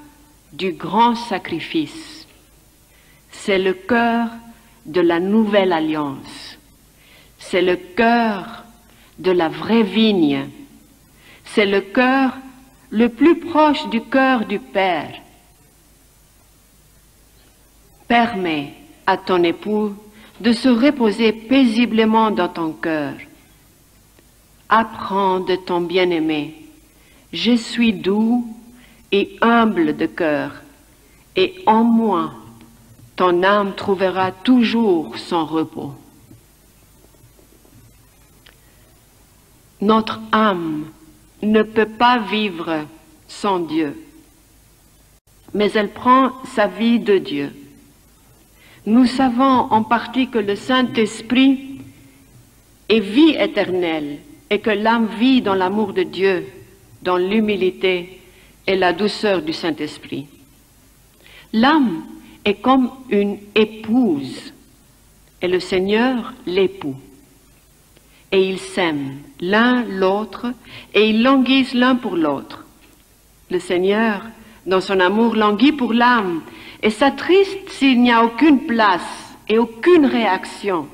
du grand sacrifice. C'est le cœur de la nouvelle alliance. C'est le cœur de la vraie vigne. C'est le cœur le plus proche du cœur du Père. Permets à ton époux de se reposer paisiblement dans ton cœur. Apprends de ton bien-aimé. Je suis doux et humble de cœur, et en moi, ton âme trouvera toujours son repos. Notre âme ne peut pas vivre sans Dieu, mais elle prend sa vie de Dieu. Nous savons en partie que le Saint-Esprit est vie éternelle et que l'âme vit dans l'amour de Dieu, dans l'humilité et la douceur du Saint-Esprit. L'âme est comme une épouse et le Seigneur l'époux. Et ils s'aiment l'un l'autre et ils languissent l'un pour l'autre. Le Seigneur, dans son amour, languit pour l'âme et s'attriste s'il n'y a aucune place et aucune réaction,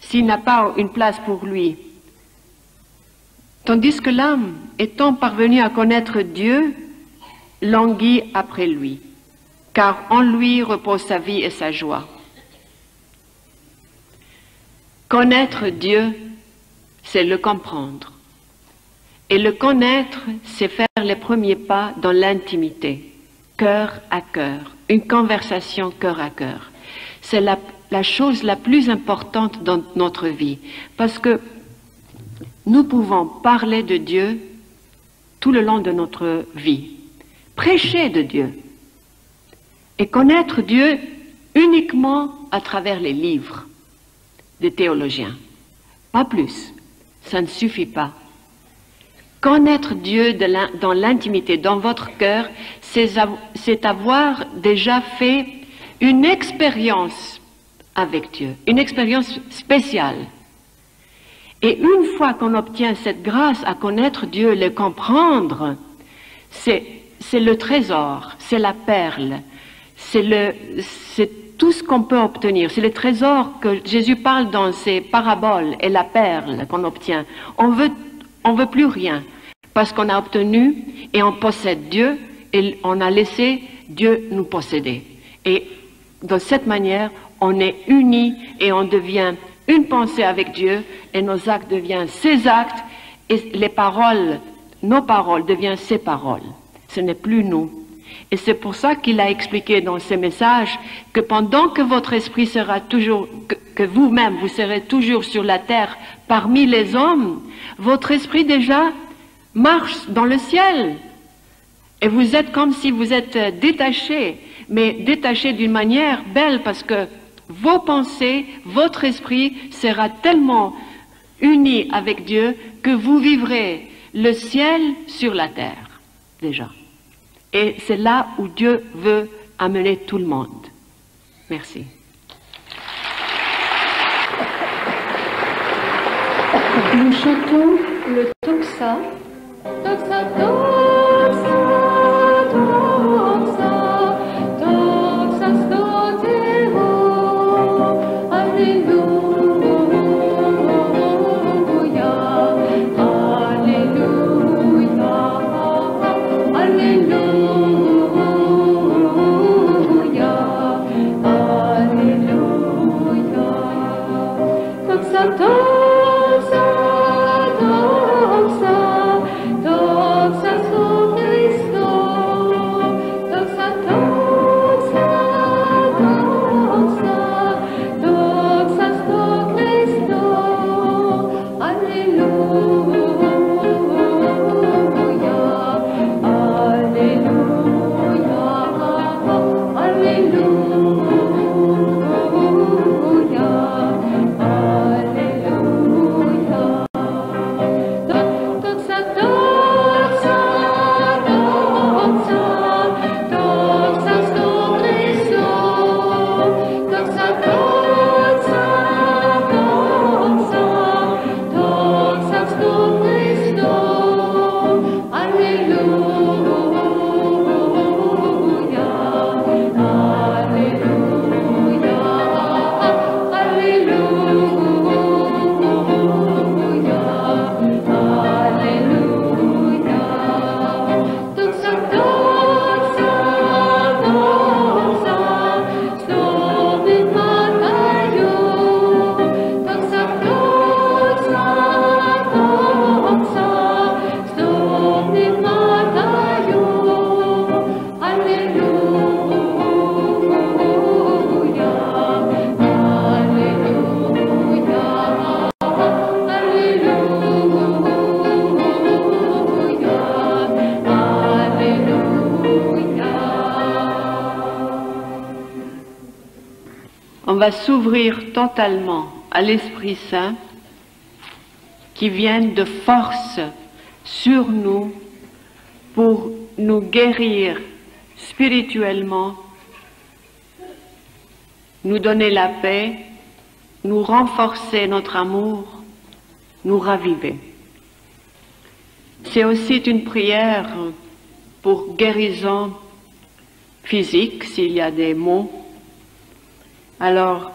s'il n'a pas une place pour lui. Tandis que l'âme, étant parvenue à connaître Dieu, languit après lui, car en lui repose sa vie et sa joie. Connaître Dieu, c'est le comprendre. Et le connaître, c'est faire les premiers pas dans l'intimité, cœur à cœur, une conversation cœur à cœur. C'est la chose la plus importante dans notre vie, parce que nous pouvons parler de Dieu tout le long de notre vie, prêcher de Dieu et connaître Dieu uniquement à travers les livres des théologiens. Pas plus, ça ne suffit pas. Connaître Dieu dans l'intimité, dans votre cœur, c'est avoir déjà fait une expérience avec Dieu, une expérience spéciale. Et une fois qu'on obtient cette grâce à connaître Dieu, le comprendre, c'est le trésor, c'est la perle, c'est tout ce qu'on peut obtenir. C'est le trésor que Jésus parle dans ses paraboles et la perle qu'on obtient. On veut plus rien parce qu'on a obtenu et on possède Dieu et on a laissé Dieu nous posséder. Et de cette manière, on est unis et on devient une pensée avec Dieu et nos actes deviennent ses actes et les paroles, nos paroles deviennent ses paroles. Ce n'est plus nous. Et c'est pour ça qu'il a expliqué dans ses messages que pendant que votre esprit sera toujours, que vous-même vous serez toujours sur la terre parmi les hommes, votre esprit déjà marche dans le ciel. Et vous êtes comme si vous êtes détaché, mais détaché d'une manière belle parce que vos pensées, votre esprit sera tellement uni avec Dieu que vous vivrez le ciel sur la terre, déjà. Et c'est là où Dieu veut amener tout le monde. Merci. Nous chantons le Toxa. Toxa, Toxa, Toxa. va s'ouvrir totalement à l'Esprit Saint qui vient de force sur nous pour nous guérir spirituellement, nous donner la paix, nous renforcer notre amour, nous raviver. C'est aussi une prière pour guérison physique, s'il y a des maux. Alors,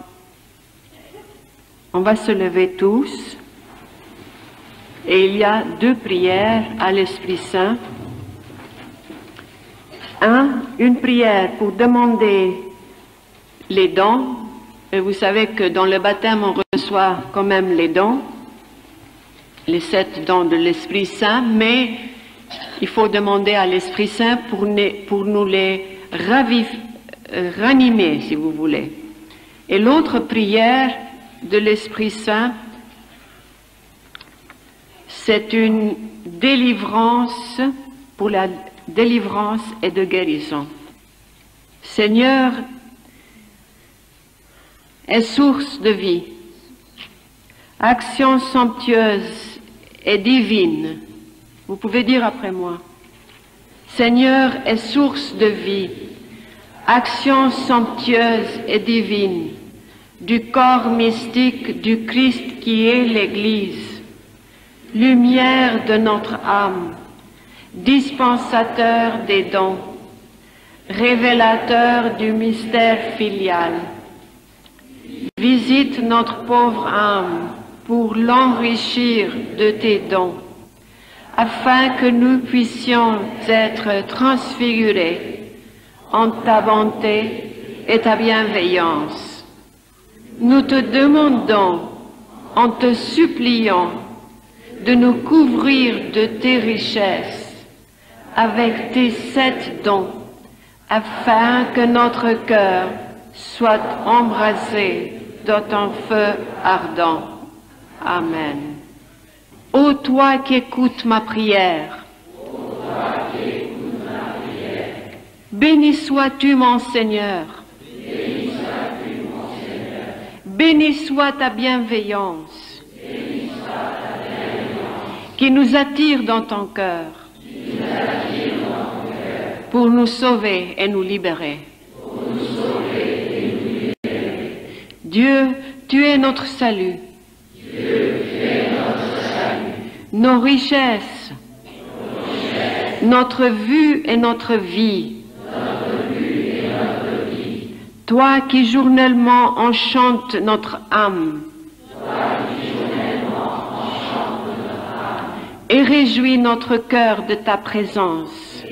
on va se lever tous, et il y a 2 prières à l'Esprit Saint. Une prière pour demander les dons, et vous savez que dans le baptême on reçoit quand même les dons, les 7 dons de l'Esprit Saint, mais il faut demander à l'Esprit Saint pour nous les ranimer, si vous voulez. Et l'autre prière de l'Esprit Saint, c'est une délivrance, pour la délivrance et de guérison. Seigneur est source de vie, action somptueuse et divine. Vous pouvez dire après moi. Seigneur est source de vie, action somptueuse et divine, du corps mystique du Christ qui est l'Église, lumière de notre âme, dispensateur des dons, révélateur du mystère filial. Visite notre pauvre âme pour l'enrichir de tes dons, afin que nous puissions être transfigurés en ta bonté et ta bienveillance. Nous te demandons, en te suppliant, de nous couvrir de tes richesses avec tes 7 dons, afin que notre cœur soit embrasé de ton feu ardent. Amen. Ô toi qui écoutes ma prière, béni sois-tu mon Seigneur, béni soit ta bienveillance, qui nous attire dans ton cœur, pour nous sauver et nous libérer. Dieu, tu es notre salut. Nos richesses, notre vue et notre vie. Toi qui journellement enchantes notre âme et réjouis notre cœur de ta présence.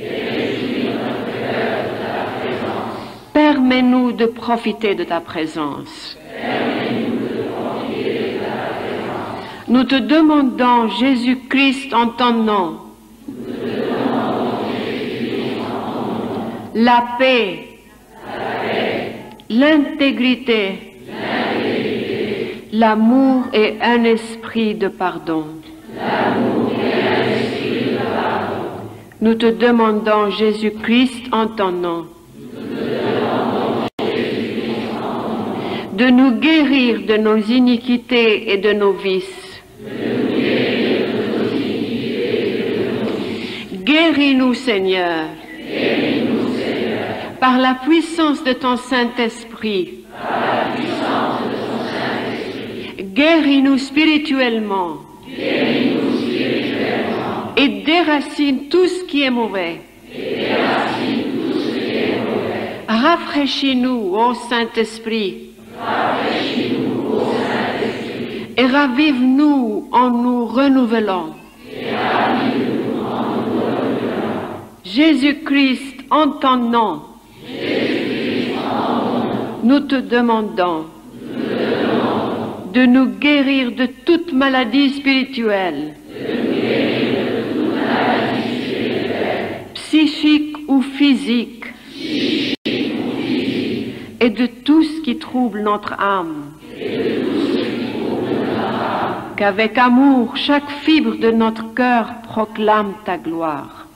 Permets-nous de profiter de ta présence. Nous te demandons, Jésus-Christ, en ton nom, la paix, l'intégrité, l'amour et un esprit de pardon. Nous te demandons, Jésus-Christ, en ton nom, de nous guérir de nos iniquités et de nos vices. Guéris-nous, Seigneur, par la puissance de ton Saint-Esprit. Guéris-nous spirituellement. Et déracine tout ce qui est mauvais. Rafraîchis-nous, ô Saint-Esprit. Et ravive-nous en nous renouvelant. Jésus-Christ, en ton nom, nous te demandons de nous guérir de toute maladie spirituelle, psychique ou physique, et de tout ce qui trouble notre âme. Qu'avec amour, chaque fibre de notre cœur proclame ta gloire.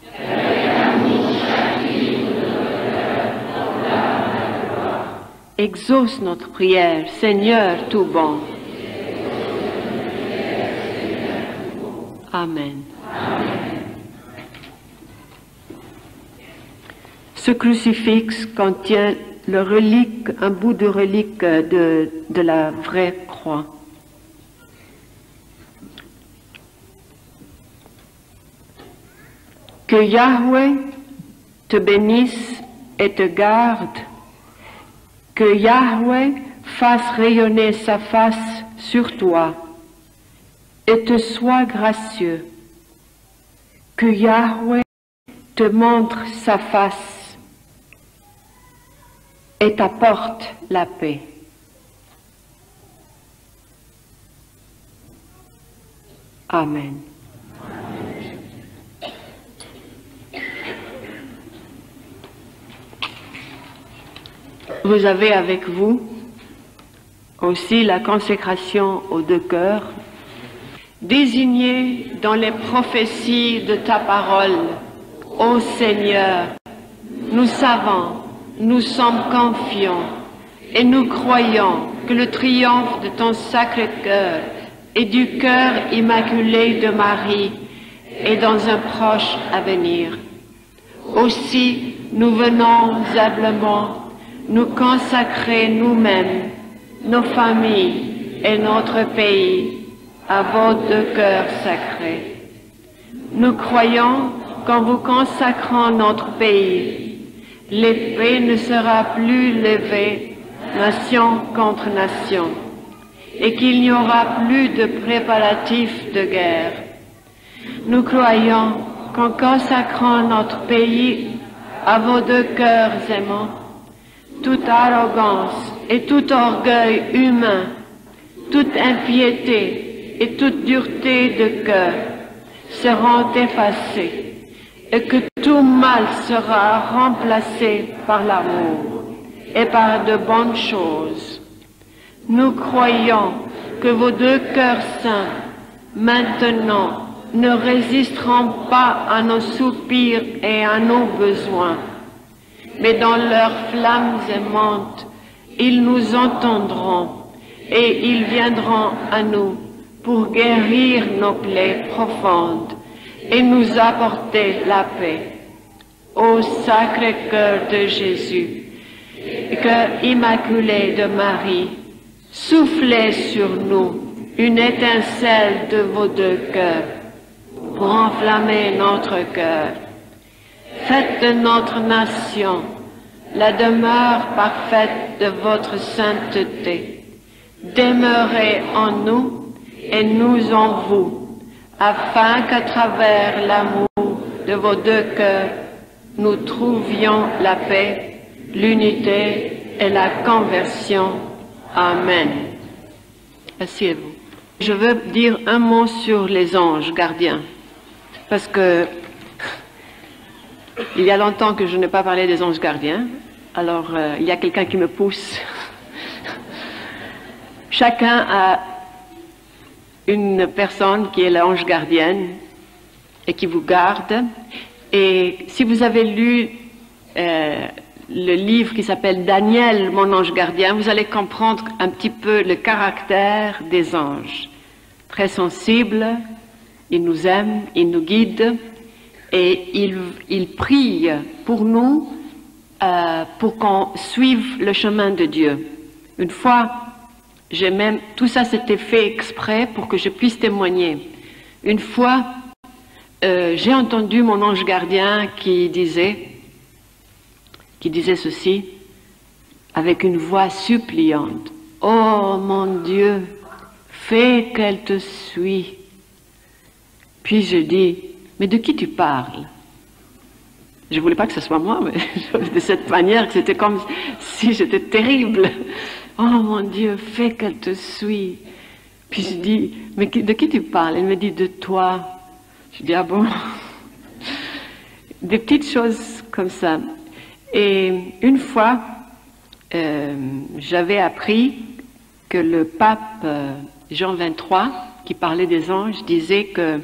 exauce notre prière, Seigneur tout bon. Amen. Ce crucifix contient le relique, un bout de relique de la vraie croix. Que Yahweh te bénisse et te garde, que Yahweh fasse rayonner sa face sur toi et te soit gracieux, que Yahweh te montre sa face et t'apporte la paix. Amen. Vous avez avec vous aussi la consécration aux deux cœurs, désignée dans les prophéties de ta parole. Ô Seigneur, nous savons, nous sommes confiants et nous croyons que le triomphe de ton Sacré-Cœur et du cœur immaculé de Marie est dans un proche avenir. Aussi, nous venons humblement nous consacrer nous-mêmes, nos familles et notre pays à vos deux cœurs sacrés. Nous croyons qu'en vous consacrant notre pays, l'épée ne sera plus levée, nation contre nation, et qu'il n'y aura plus de préparatifs de guerre. Nous croyons qu'en consacrant notre pays à vos deux cœurs aimants, toute arrogance et tout orgueil humain, toute impiété et toute dureté de cœur seront effacés et que tout mal sera remplacé par l'amour et par de bonnes choses. Nous croyons que vos deux cœurs saints, maintenant, ne résisteront pas à nos soupirs et à nos besoins, mais dans leurs flammes aimantes, ils nous entendront et ils viendront à nous pour guérir nos plaies profondes et nous apporter la paix. Ô Sacré-Cœur de Jésus, Cœur immaculé de Marie, soufflez sur nous une étincelle de vos deux cœurs pour enflammer notre cœur. Faites de notre nation la demeure parfaite de votre sainteté. Demeurez en nous et nous en vous, afin qu'à travers l'amour de vos deux cœurs, nous trouvions la paix, l'unité et la conversion. Amen. Asseyez-vous. Je veux dire un mot sur les anges gardiens, parce que il y a longtemps que je n'ai pas parlé des anges gardiens, alors il y a quelqu'un qui me pousse. Chacun a une personne qui est l'ange gardienne et qui vous garde. Et si vous avez lu le livre qui s'appelle Daniel, mon ange gardien, vous allez comprendre un petit peu le caractère des anges. Très sensibles, ils nous aiment, ils nous guident. Et il prie pour nous, pour qu'on suive le chemin de Dieu. Une fois, tout ça s'était fait exprès pour que je puisse témoigner. Une fois, j'ai entendu mon ange gardien qui disait ceci, avec une voix suppliante. « Oh mon Dieu, fais qu'elle te suit. » Puis je dis, mais de qui tu parles? Je ne voulais pas que ce soit moi, mais de cette manière, que c'était comme si j'étais terrible. Oh mon Dieu, fais qu'elle te suit. Puis je dis, mais de qui tu parles? Elle me dit, de toi. Je dis, ah bon? Des petites choses comme ça. Et une fois, j'avais appris que le pape Jean XXIII, qui parlait des anges, disait que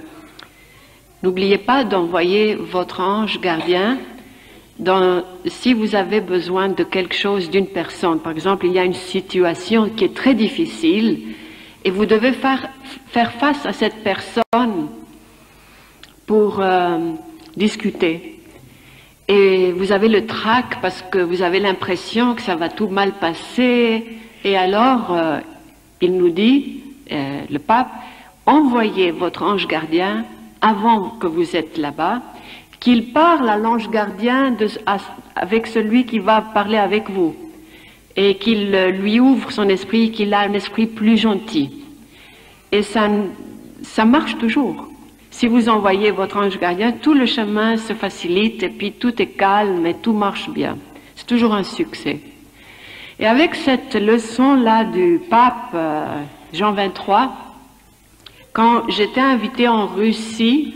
n'oubliez pas d'envoyer votre ange gardien si vous avez besoin de quelque chose d'une personne, par exemple, il y a une situation qui est très difficile et vous devez faire face à cette personne pour discuter. Et vous avez le trac parce que vous avez l'impression que ça va tout mal passer. Et alors, il nous dit, le pape, envoyez votre ange gardien avant que vous êtes là-bas, qu'il parle à l'ange gardien avec celui qui va parler avec vous, et qu'il lui ouvre son esprit, qu'il a un esprit plus gentil. Et ça marche toujours. Si vous envoyez votre ange gardien, tout le chemin se facilite, et puis tout est calme, et tout marche bien. C'est toujours un succès. Et avec cette leçon-là du pape Jean 23, quand j'étais invitée en Russie,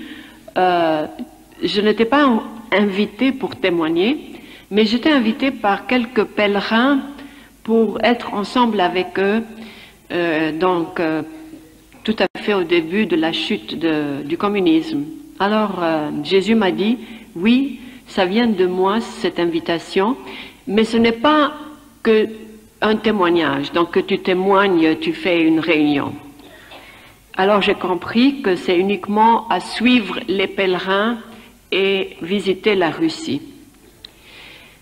je n'étais pas invitée pour témoigner, mais j'étais invitée par quelques pèlerins pour être ensemble avec eux, tout à fait au début de la chute du communisme. Alors Jésus m'a dit, oui, ça vient de moi cette invitation, mais ce n'est pas que un témoignage, donc que tu témoignes, tu fais une réunion. Alors j'ai compris que c'est uniquement à suivre les pèlerins et visiter la Russie.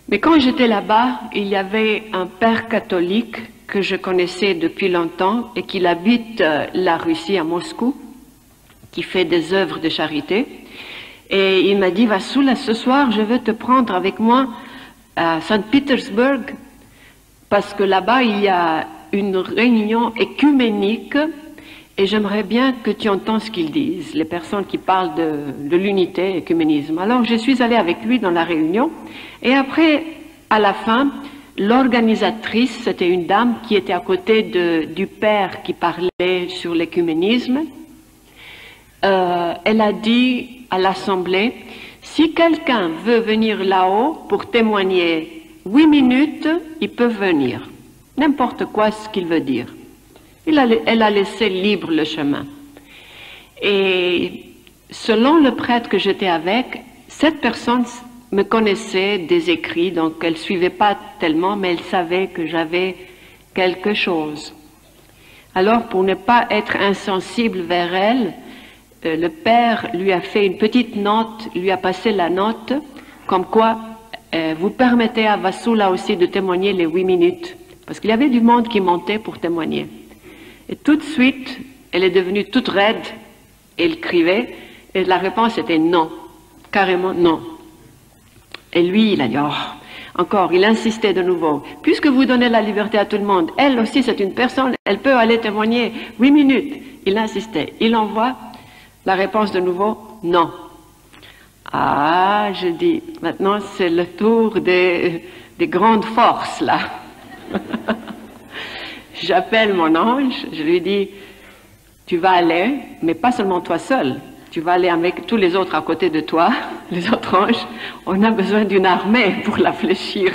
Mais quand j'étais là-bas, il y avait un père catholique que je connaissais depuis longtemps et qui habite la Russie à Moscou, qui fait des œuvres de charité. Et il m'a dit, Vassoula, ce soir, je vais te prendre avec moi à Saint-Pétersbourg, parce que là-bas, il y a une réunion écuménique et j'aimerais bien que tu entends ce qu'ils disent, les personnes qui parlent de l'unité, écuménisme. Alors, je suis allée avec lui dans la réunion et après, à la fin, l'organisatrice, c'était une dame qui était à côté du père qui parlait sur l'écuménisme. Elle a dit à l'assemblée, si quelqu'un veut venir là-haut pour témoigner 8 minutes, il peut venir. N'importe quoi ce qu'il veut dire. Elle a laissé libre le chemin. Et selon le prêtre que j'étais avec, cette personne me connaissait des écrits, donc elle ne suivait pas tellement, mais elle savait que j'avais quelque chose. Alors, pour ne pas être insensible vers elle, le père lui a fait une petite note, lui a passé la note, comme quoi vous permettez à Vassoula aussi de témoigner les 8 minutes, parce qu'il y avait du monde qui montait pour témoigner. Et tout de suite, elle est devenue toute raide, elle écrivait, et la réponse était non, carrément non. Et lui, il a dit, oh, encore, il insistait de nouveau, puisque vous donnez la liberté à tout le monde, elle aussi c'est une personne, elle peut aller témoigner 8 minutes. Il insistait, il envoie, la réponse de nouveau, non. Ah, je dis, maintenant c'est le tour des grandes forces là. J'appelle mon ange, je lui dis, tu vas aller, mais pas seulement toi seul, tu vas aller avec tous les autres à côté de toi, les autres anges, on a besoin d'une armée pour la fléchir.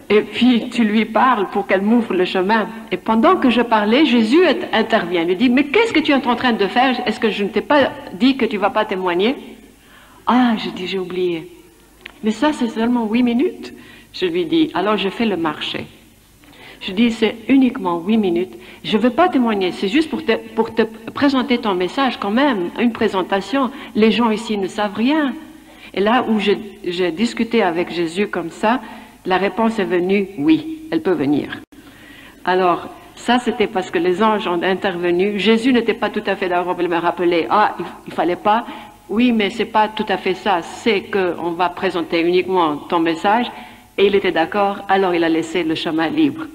Et puis tu lui parles pour qu'elle m'ouvre le chemin. Et pendant que je parlais, Jésus intervient, il lui dit, mais qu'est-ce que tu es en train de faire? Est-ce que je ne t'ai pas dit que tu ne vas pas témoigner? Ah, je dis, j'ai oublié. Mais ça, c'est seulement 8 minutes. Je lui dis, alors je fais le marché. Je dis, c'est uniquement 8 minutes. Je ne veux pas témoigner, c'est juste pour te présenter ton message quand même, une présentation. Les gens ici ne savent rien. Et là où j'ai discuté avec Jésus comme ça, la réponse est venue, oui, elle peut venir. Alors, ça c'était parce que les anges ont intervenu. Jésus n'était pas tout à fait d'accord, il me rappelait, ah, il ne fallait pas. Oui, mais c'est pas tout à fait ça, c'est qu'on va présenter uniquement ton message. Et il était d'accord, alors il a laissé le chemin libre.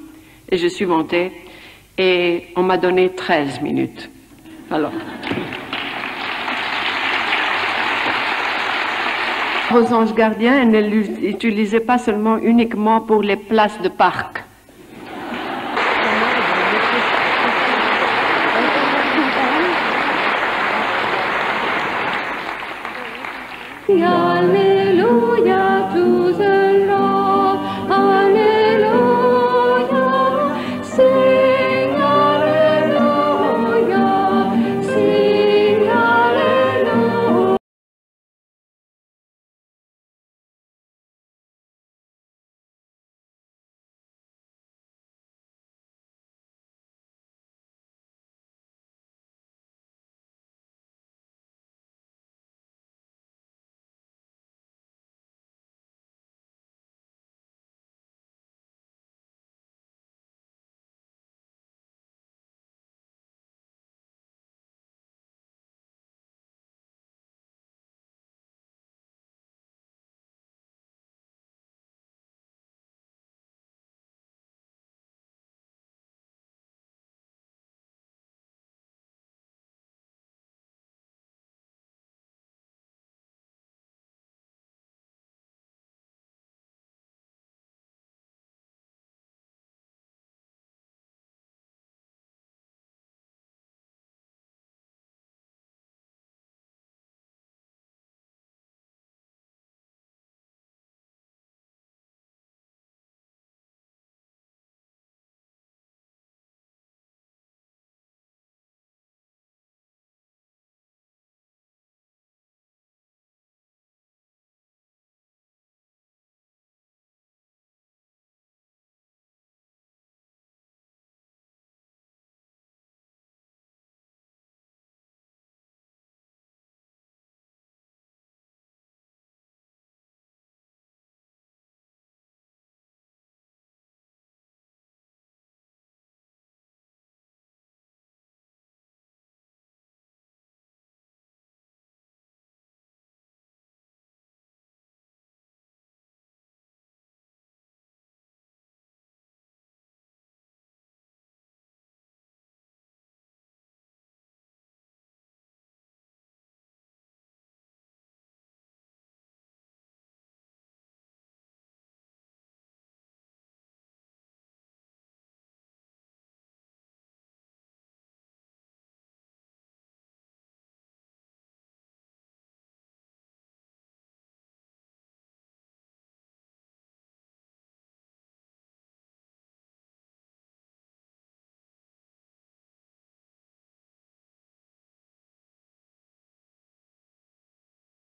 Et je suis montée et on m'a donné 13 minutes. Alors. Aux anges gardiens, elle ne l'utilisait pas seulement uniquement pour les places de parc.